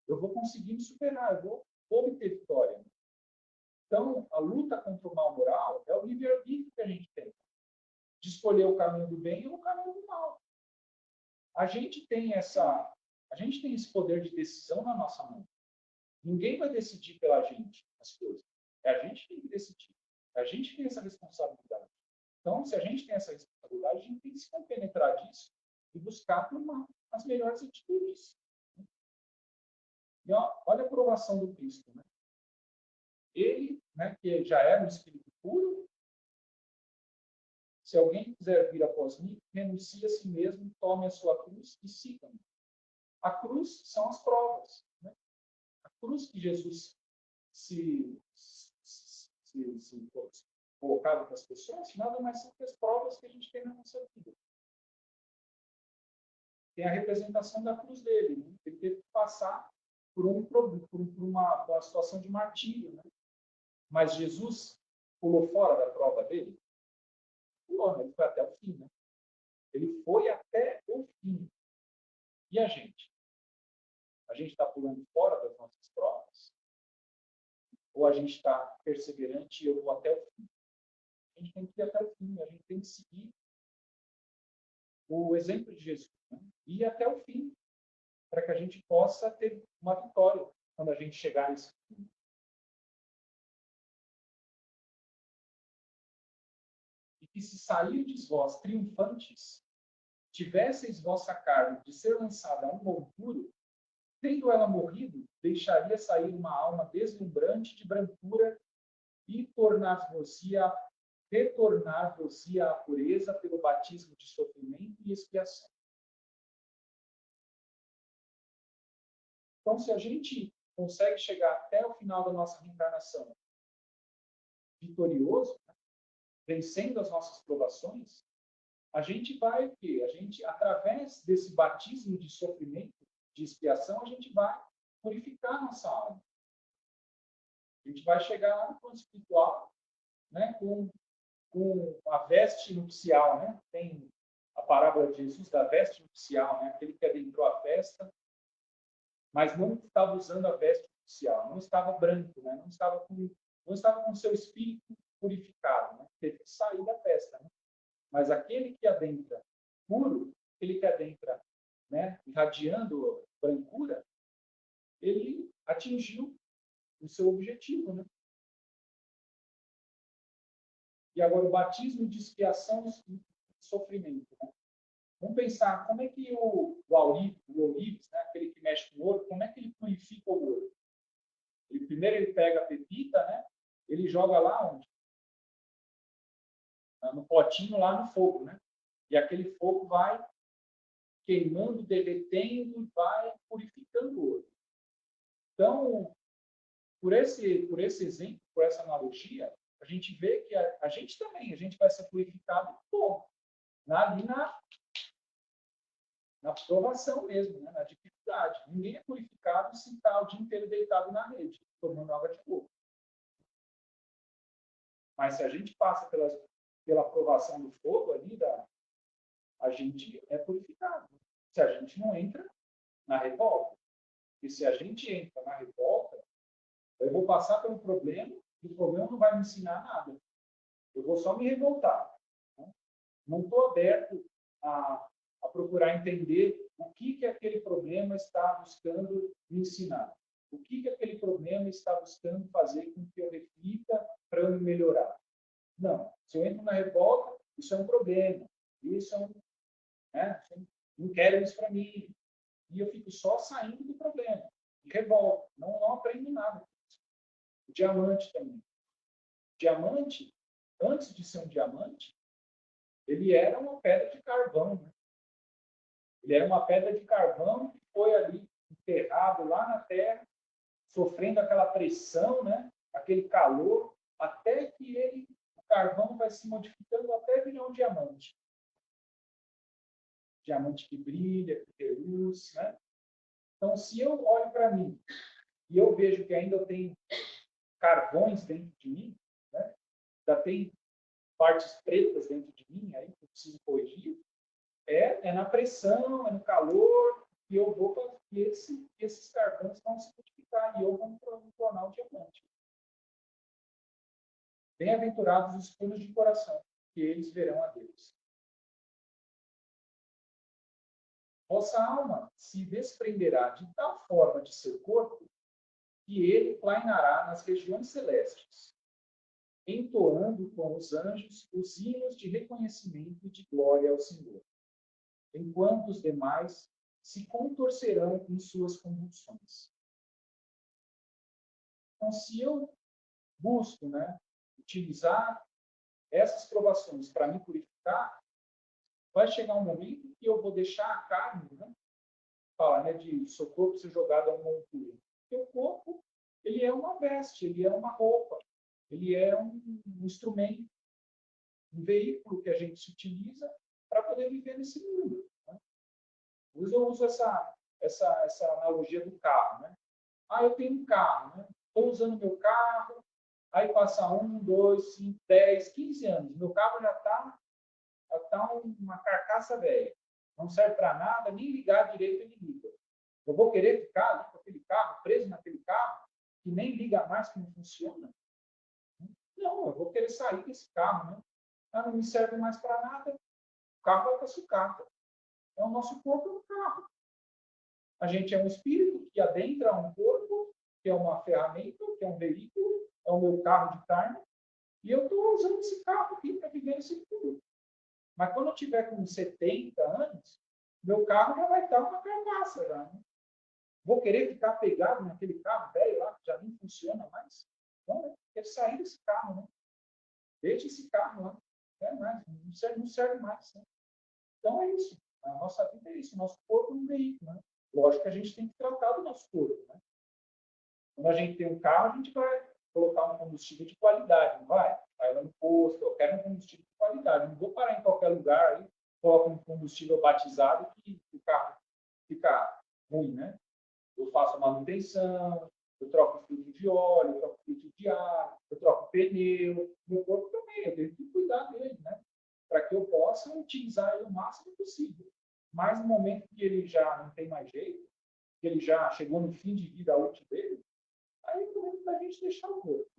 eu vou conseguir me superar, eu vou obter vitória. Então, a luta contra o mal moral é o livre-arbítrio que a gente tem, de escolher o caminho do bem ou o caminho do mal. A gente tem essa A gente tem esse poder de decisão na nossa mão. Ninguém vai decidir pela gente as coisas. É a gente que tem que decidir. A gente tem essa responsabilidade. Então, se a gente tem essa responsabilidade, a gente tem que se compenetrar disso e buscar tomar as melhores atitudes. E olha a aprovação do Cristo. Né? Ele, né, que já era um espírito puro, se alguém quiser vir após mim, renuncie a si mesmo, tome a sua cruz e siga-me. A cruz são as provas. Né? A cruz que Jesus se colocava para as pessoas, nada mais são que as provas que a gente tem na nossa vida. Tem a representação da cruz dele. Né? Ele teve que passar por uma situação de martírio. Né? Mas Jesus pulou fora da prova dele? Pulou, né? Ele foi até o fim. Né? Ele foi até o fim. E a gente? A gente está pulando fora das nossas provas? Ou a gente está perseverante e eu vou até o fim? A gente tem que ir até o fim. A gente tem que seguir o exemplo de Jesus. Né? Ir até o fim. Para que a gente possa ter uma vitória quando a gente chegar nesse fim. E que se sairdes vós triunfantes, tivesseis vossa carne de ser lançada a um monturo, tendo ela morrido, deixaria sair uma alma deslumbrante de brancura e retornar-vos-ia à pureza pelo batismo de sofrimento e expiação. Então, se a gente consegue chegar até o final da nossa reencarnação vitorioso, né, vencendo as nossas provações, a gente vai o quê? A gente, através desse batismo de sofrimento, de expiação, a gente vai purificar a nossa alma. A gente vai chegar lá no plano espiritual, né, com a veste nupcial. Né? Tem a parábola de Jesus da veste nupcial, né? Aquele que adentrou a festa, mas não estava usando a veste nupcial, não estava branco, né? não estava com seu espírito purificado, né? Teve que sair da festa. Né? Mas aquele que adentra puro, aquele que adentra, né, irradiando brancura, ele atingiu o seu objetivo. Né? E agora o batismo de expiação e sofrimento. Né? Vamos pensar como é que o ourives, né, aquele que mexe com ouro, como é que ele purifica o ouro? Primeiro ele pega a pepita, né, ele joga lá onde? No potinho lá no fogo. Né? E aquele fogo vai queimando, derretendo e vai purificando o ouro. Então, por esse exemplo, por essa analogia, a gente vê que a gente também, a gente vai ser purificado como? Ali na provação mesmo, né? Na dificuldade. Ninguém é purificado se está o dia inteiro deitado na rede, tomando água de coco. Mas se a gente passa pela provação do fogo ali, a gente é purificado. Se a gente não entra na revolta. E se a gente entra na revolta, eu vou passar pelo problema e o problema não vai me ensinar nada. Eu vou só me revoltar. Né? Não estou aberto a procurar entender o que aquele problema está buscando me ensinar. O que aquele problema está buscando fazer com que eu reflita para eu me melhorar. Não. Se eu entro na revolta, isso é um problema. Isso é um... Né? Não quero isso para mim. E eu fico só saindo do problema. E revolta. Não aprendo nada. O diamante também. O diamante, antes de ser um diamante, ele era uma pedra de carvão. Né? Ele era uma pedra de carvão que foi ali enterrado lá na terra, sofrendo aquela pressão, né? Aquele calor, até que o carvão vai se modificando até virar um diamante. Diamante que brilha, que tem luz. Né? Então, se eu olho para mim e eu vejo que ainda eu tenho carvões dentro de mim, né? Ainda tem partes pretas dentro de mim, aí que eu preciso corrigir, é na pressão, é no calor, que eu vou para que esses carvões vão se multiplicar e eu vou me tornar um diamante. Bem-aventurados os puros de coração, que eles verão a Deus. vossa alma se desprenderá de tal forma de seu corpo que ele plainará nas regiões celestes, entoando com os anjos os hinos de reconhecimento e de glória ao Senhor, enquanto os demais se contorcerão em suas convulsões. Então, se eu busco, utilizar essas provações para me purificar, vai chegar um momento que eu vou deixar a carne, fala, de seu corpo ser jogado a uma montura. Porque o corpo, ele é uma veste, ele é uma roupa, ele é um instrumento, um veículo que a gente se utiliza para poder viver nesse mundo. Eu uso essa analogia do carro. Eu tenho um carro, estou usando meu carro, aí passa 1, 2, 5, 10, 15 anos. Meu carro já está uma carcaça velha. Não serve para nada, nem ligar direito ele liga. Eu vou querer ficar ali com aquele carro, preso naquele carro, que nem liga mais, que não funciona? Não, eu vou querer sair desse carro. Não me serve mais para nada. O carro vai para sucata. O nosso corpo é um carro. A gente é um espírito que adentra um corpo, que é uma ferramenta, que é um veículo, é o meu carro de carne, e eu estou usando esse carro aqui para viver nesse mundo. Mas quando eu tiver com 70 anos, meu carro já vai estar uma carcaça. Vou querer ficar pegado naquele carro velho lá, que já nem funciona mais? Não, quero sair desse carro. Deixa esse carro lá. Não serve mais. Então é isso. A nossa vida é isso. O nosso corpo é um veículo. Lógico que a gente tem que tratar do nosso corpo. Quando a gente tem um carro, a gente vai colocar um combustível de qualidade, não vai? Vai lá no posto, eu quero um combustível de qualidade. Não vou parar em qualquer lugar aí, coloco um combustível batizado que o carro fica ruim, Eu faço a manutenção, eu troco filtro de óleo, eu troco filtro de ar, eu troco pneu. Meu corpo também, eu tenho que cuidar dele, para que eu possa utilizar ele o máximo possível. Mas no momento que ele já não tem mais jeito, que ele já chegou no fim de vida útil dele, aí é o momento da gente deixar o corpo.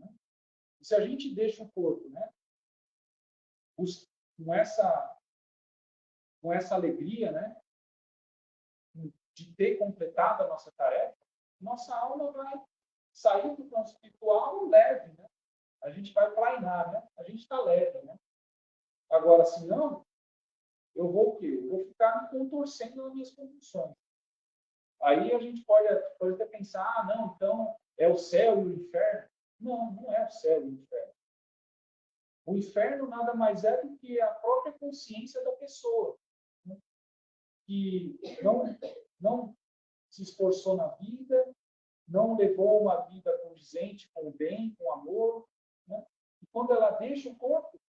E se a gente deixa o corpo com essa alegria de ter completado a nossa tarefa, nossa alma vai sair do plano espiritual leve. A gente vai plainar, a gente está leve. Agora, se não, eu vou o quê? Eu vou ficar me contorcendo nas minhas condições. Aí a gente pode até pensar, não, então é o céu e o inferno. Não, não é o céu e o inferno. O inferno nada mais é do que a própria consciência da pessoa, que não se esforçou na vida, não levou uma vida condizente com o bem, com o amor. E quando ela deixa o corpo,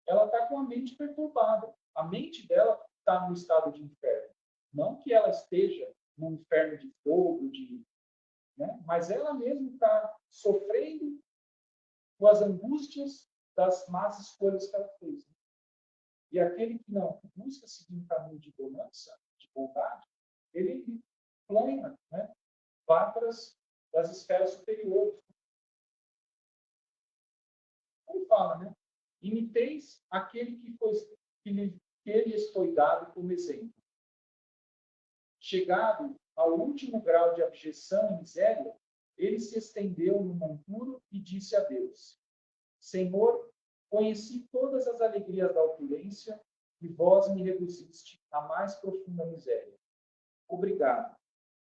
ela está com a mente perturbada. A mente dela está no estado de inferno. Não que ela esteja num inferno de fogo, mas ela mesma está sofrendo com as angústias das más escolhas que ela fez. E aquele que não busca seguir um caminho de bonança, de bondade, ele plana, vai para as esferas superiores. Ele fala, imiteis aquele que lhes foi dado como exemplo. Chegado ao último grau de abjeção e miséria, ele se estendeu no monturo e disse a Deus: Senhor, conheci todas as alegrias da opulência e vós me reduziste à mais profunda miséria. Obrigado.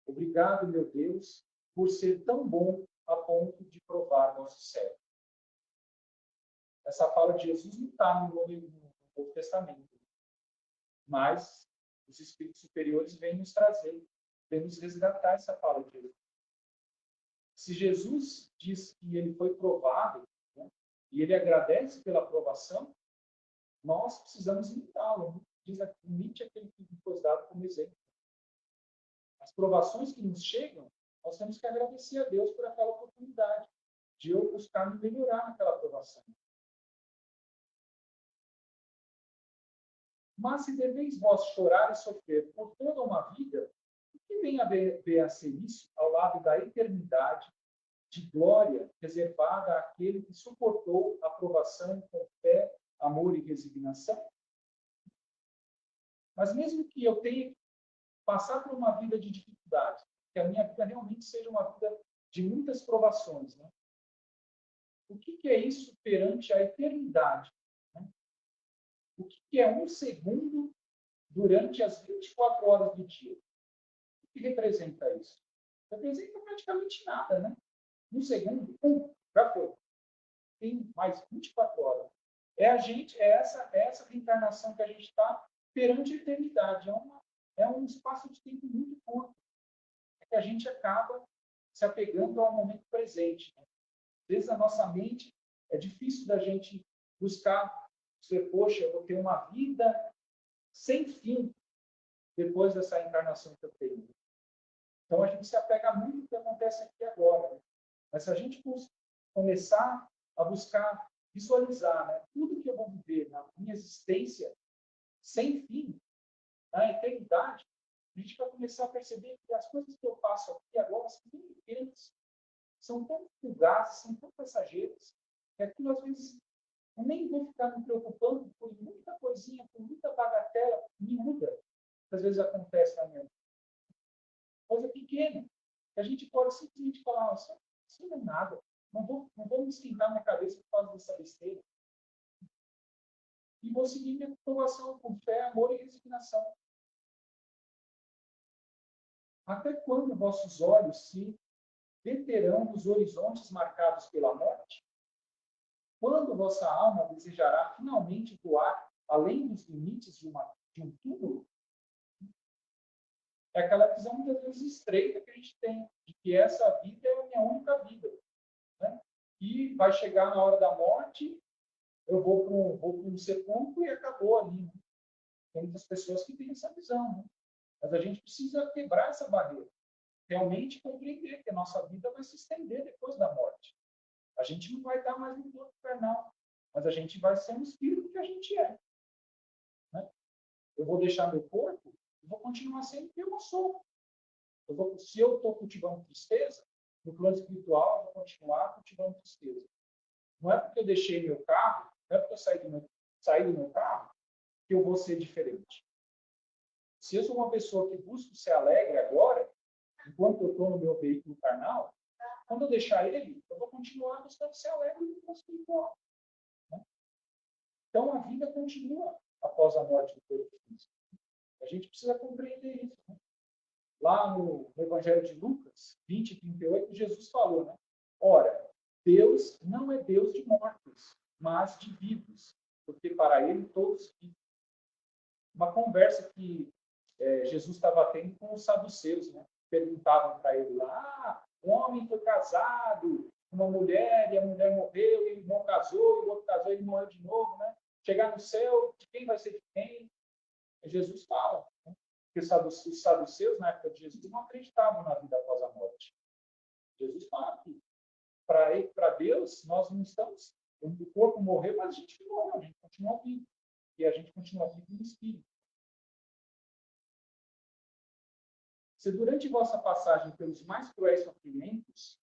Obrigado, meu Deus, por ser tão bom a ponto de provar nosso céu. Essa fala de Jesus não está no Novo Testamento, mas os espíritos superiores vêm nos trazer, vêm nos resgatar essa fala de Jesus. Se Jesus diz que ele foi provado, e ele agradece pela aprovação, nós precisamos imitá-lo. Diz aqui, imite aquele que foi dado como exemplo. As provações que nos chegam, nós temos que agradecer a Deus por aquela oportunidade de eu buscar me melhorar naquela aprovação. Mas se deveis vós chorar e sofrer por toda uma vida, o que vem a ser isso ao lado da eternidade de glória reservada àquele que suportou a provação com fé, amor e resignação? Mas mesmo que eu tenha que passar por uma vida de dificuldade, que a minha vida realmente seja uma vida de muitas provações, né? O que é isso perante a eternidade? Né? O que é um segundo durante as 24 horas do dia? O que representa isso? Representa praticamente nada, né? Um segundo, já foi. Tem mais 24 horas. É essa reencarnação que a gente está perante a eternidade. É um espaço de tempo muito curto. É que a gente acaba se apegando ao momento presente. Né? Às vezes, a nossa mente é difícil da gente buscar, dizer, poxa, eu vou ter uma vida sem fim depois dessa encarnação que eu tenho. Então, a gente se apega muito ao que acontece aqui agora. Né? Mas se a gente começar a buscar visualizar, né, tudo que eu vou viver na minha existência sem fim, na eternidade, a gente vai começar a perceber que as coisas que eu faço aqui agora são tão pequenas, são tão fugazes, são tão passageiras, que aquilo às vezes eu nem vou ficar me preocupando por muita coisinha, por muita bagatela miúda que às vezes acontece na minha vida. Coisa pequena, que a gente pode simplesmente falar, isso não é nada, não vou me esquentar minha cabeça por causa dessa besteira. E vou seguir minha provação com fé, amor e resignação. Até quando vossos olhos se deterão nos horizontes marcados pela morte? Quando vossa alma desejará finalmente voar além dos limites de um túmulo? É aquela visão muitas vezes estreita que a gente tem, de que essa vida é a minha única vida. Né? E vai chegar na hora da morte, eu vou para um sepulcro e acabou ali. Né? Tem muitas pessoas que têm essa visão. Né? Mas a gente precisa quebrar essa barreira. Realmente compreender que a nossa vida vai se estender depois da morte. A gente não vai estar mais no corpo carnal, mas a gente vai ser um espírito que a gente é. Né? Eu vou deixar meu corpo e vou continuar sendo o que eu sou. Se eu estou cultivando tristeza, no plano espiritual eu vou continuar cultivando tristeza. Não é porque eu deixei meu carro, não é porque eu saí do meu carro, que eu vou ser diferente. Se eu sou uma pessoa que busca ser alegre agora, enquanto eu estou no meu veículo carnal, quando eu deixar ele, eu vou continuar buscando ser alegre no plano espiritual. Né? Então, a vida continua após a morte do corpo físico. A gente precisa compreender isso. Né? Lá no Evangelho de Lucas, 20:38, Jesus falou, né? Ora, Deus não é Deus de mortos, mas de vivos, porque para ele todos vivem. Uma conversa que Jesus estava tendo com os saduceus, né? Perguntavam para ele lá, um homem foi casado com uma mulher, e a mulher morreu, e o irmão casou, e o outro casou, e ele morreu de novo, né? Chegar no céu, de quem vai ser de quem? E Jesus fala, né? Porque os saduceus, na época de Jesus, não acreditavam na vida após a morte. Jesus fala que, para Deus, nós não estamos... O corpo morreu, mas a gente não morreu, a gente continua vivo. E a gente continua vivo no espírito. Se durante vossa passagem pelos mais cruéis sofrimentos,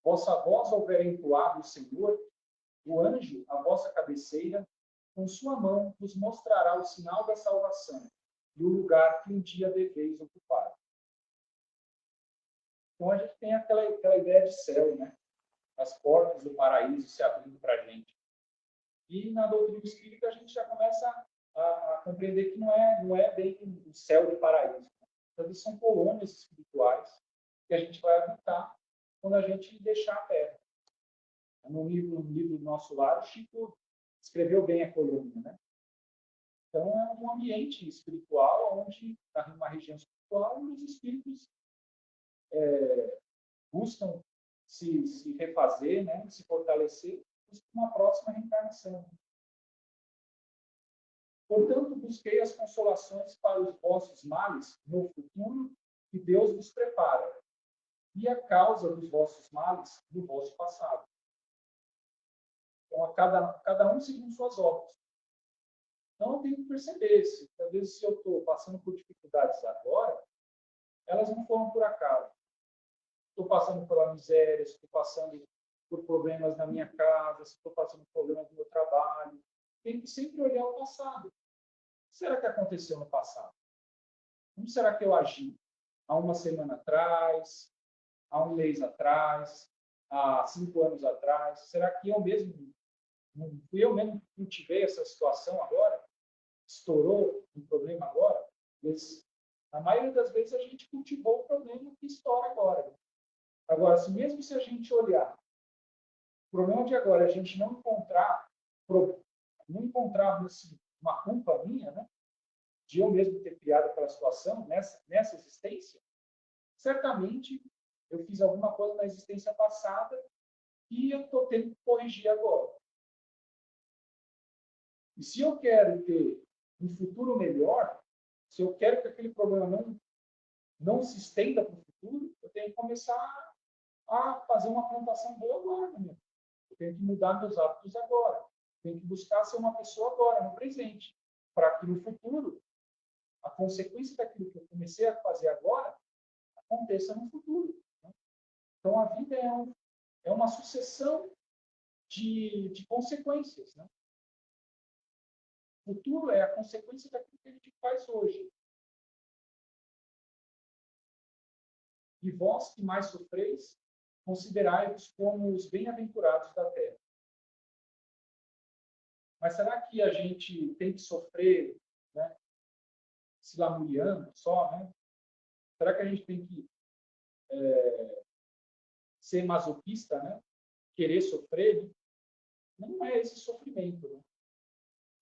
vossa voz houver entoado o Senhor, o anjo, à vossa cabeceira, com sua mão vos mostrará o sinal da salvação e o lugar que um dia deveis ocupar. Então, a gente tem aquela ideia de céu, né? As portas do paraíso se abrindo para a gente. E na doutrina espírita, a gente já começa a compreender que não é bem o céu do paraíso. Então, são colônias espirituais que a gente vai habitar quando a gente deixar a Terra. No livro do Nosso Lar, o Chico escreveu bem a colônia, né? Então, é um ambiente espiritual, onde, uma região espiritual, onde os espíritos buscam se refazer, né? Se fortalecer, buscam uma próxima reencarnação. Portanto, busquei as consolações para os vossos males no futuro que Deus vos prepara, e a causa dos vossos males no vosso passado. Então, cada um segundo suas obras. Então, eu tenho que perceber se, às vezes, se eu estou passando por dificuldades agora, elas não foram por acaso. Estou passando pela miséria, estou passando por problemas na minha casa, estou passando por problemas no meu trabalho. Tem que sempre olhar o passado. O que será que aconteceu no passado? Como será que eu agi há uma semana atrás, há um mês atrás, há 5 anos atrás? Será que eu mesmo, não fui eu mesmo que cultivei essa situação agora? Estourou um problema agora? Mas, na maioria das vezes a gente cultivou o problema que estoura agora. Agora, se mesmo se a gente olhar, o problema de agora é a gente não encontrarmos assim, uma culpa minha, né, de eu mesmo ter criado aquela situação nessa existência, certamente eu fiz alguma coisa na existência passada e eu estou tendo que corrigir agora. E se eu quero ter um futuro melhor, se eu quero que aquele problema não se estenda para o futuro, eu tenho que começar a fazer uma plantação boa agora, né? Eu tenho que mudar meus hábitos agora. Eu tenho que buscar ser uma pessoa agora, no presente, para que no futuro a consequência daquilo que eu comecei a fazer agora aconteça no futuro. Né? Então, a vida é uma sucessão de consequências. Né? O futuro é a consequência daquilo que a gente faz hoje. E vós que mais sofreis, considerai-vos como os bem-aventurados da terra. Mas será que a gente tem que sofrer, né, se lamuriando só? Né? Será que a gente tem que ser masoquista, né? Querer sofrer? Né? Não é esse sofrimento. Né?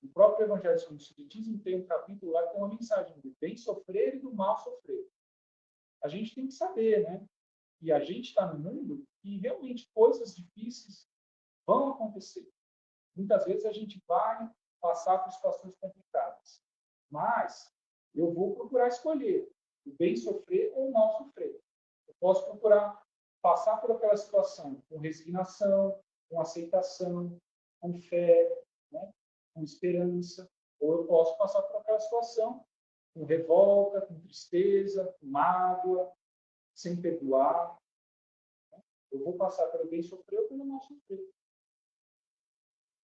O próprio Evangelho segundo o Espiritismo tem um capítulo lá que tem uma mensagem do bem sofrer e do mal sofrer. A gente tem que saber, né? E a gente está no mundo e realmente coisas difíceis vão acontecer. Muitas vezes a gente vai passar por situações complicadas. Mas eu vou procurar escolher o bem sofrer ou o mal sofrer. Eu posso procurar passar por aquela situação com resignação, com aceitação, com fé, né? Com esperança. Ou eu posso passar por aquela situação com revolta, com tristeza, com mágoa, sem perdoar. Eu vou passar pelo bem sofrer ou pelo mal sofrer.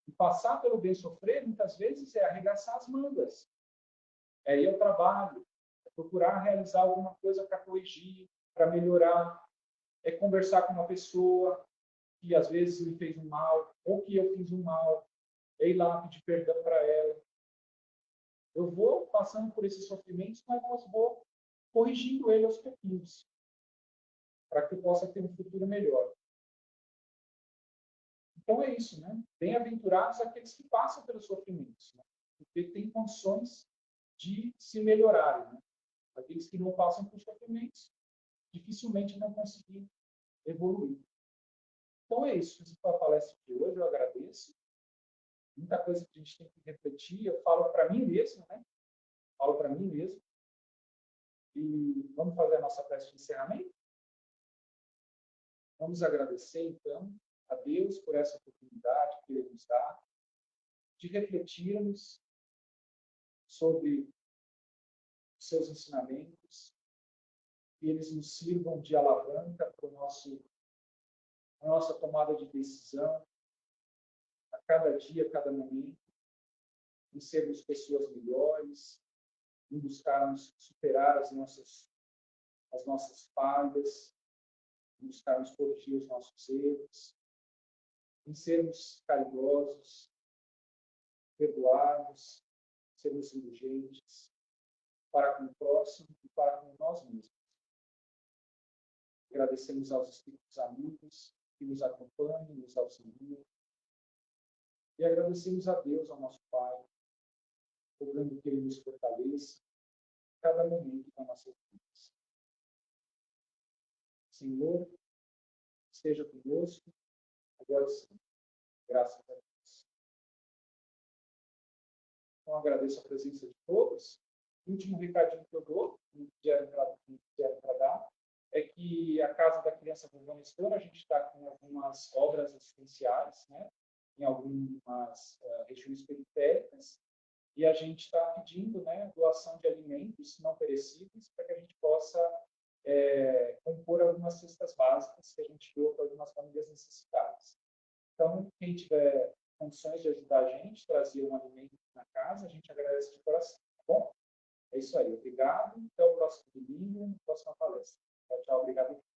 E passar pelo bem sofrer, muitas vezes, é arregaçar as mangas. É ir ao trabalho, é procurar realizar alguma coisa para corrigir, para melhorar, é conversar com uma pessoa que às vezes me fez um mal, ou que eu fiz um mal, é ir lá pedir perdão para ela. Eu vou passando por esses sofrimentos, mas eu vou corrigindo ele aos pouquinhos, para que eu possa ter um futuro melhor. Então é isso, né? Bem-aventurados aqueles que passam pelos sofrimentos, né? Porque têm condições de se melhorarem, né? Aqueles que não passam por sofrimentos dificilmente vão conseguir evoluir. Então é isso. Essa foi a palestra de hoje. Eu agradeço. Muita coisa que a gente tem que refletir. Eu falo para mim mesmo, né? Falo para mim mesmo. E vamos fazer a nossa prece de encerramento? Vamos agradecer, então, a Deus por essa oportunidade que Ele nos dá de refletirmos sobre os seus ensinamentos, que eles nos sirvam de alavanca para a nossa tomada de decisão, a cada dia, a cada momento, em sermos pessoas melhores, em buscarmos superar as nossas falhas, em buscarmos corrigir os nossos erros, em sermos caridosos, perdoarmos, sermos indulgentes para com o próximo e para com nós mesmos. Agradecemos aos espíritos amigos que nos acompanham, nos auxiliam. E agradecemos a Deus, ao nosso Pai, rogando que Ele nos fortaleça em cada momento da nossa vida. Senhor, esteja conosco, agora sim. Graças a Deus. Então, agradeço a presença de todos. O último recadinho que eu dou, que quiseram para dar, é que a Casa da Criança Vovô Nestor, a gente está com algumas obras assistenciais, né, em algumas regiões periféricas, e a gente está pedindo, né, doação de alimentos não perecíveis para que a gente possa compor algumas cestas básicas que a gente doa para algumas famílias necessitadas. Então, quem tiver condições de ajudar a gente, trazer um alimento na casa, a gente agradece de coração, tá bom? É isso aí, obrigado, até o próximo. domingo, na próxima palestra. Tchau, tchau. Obrigado.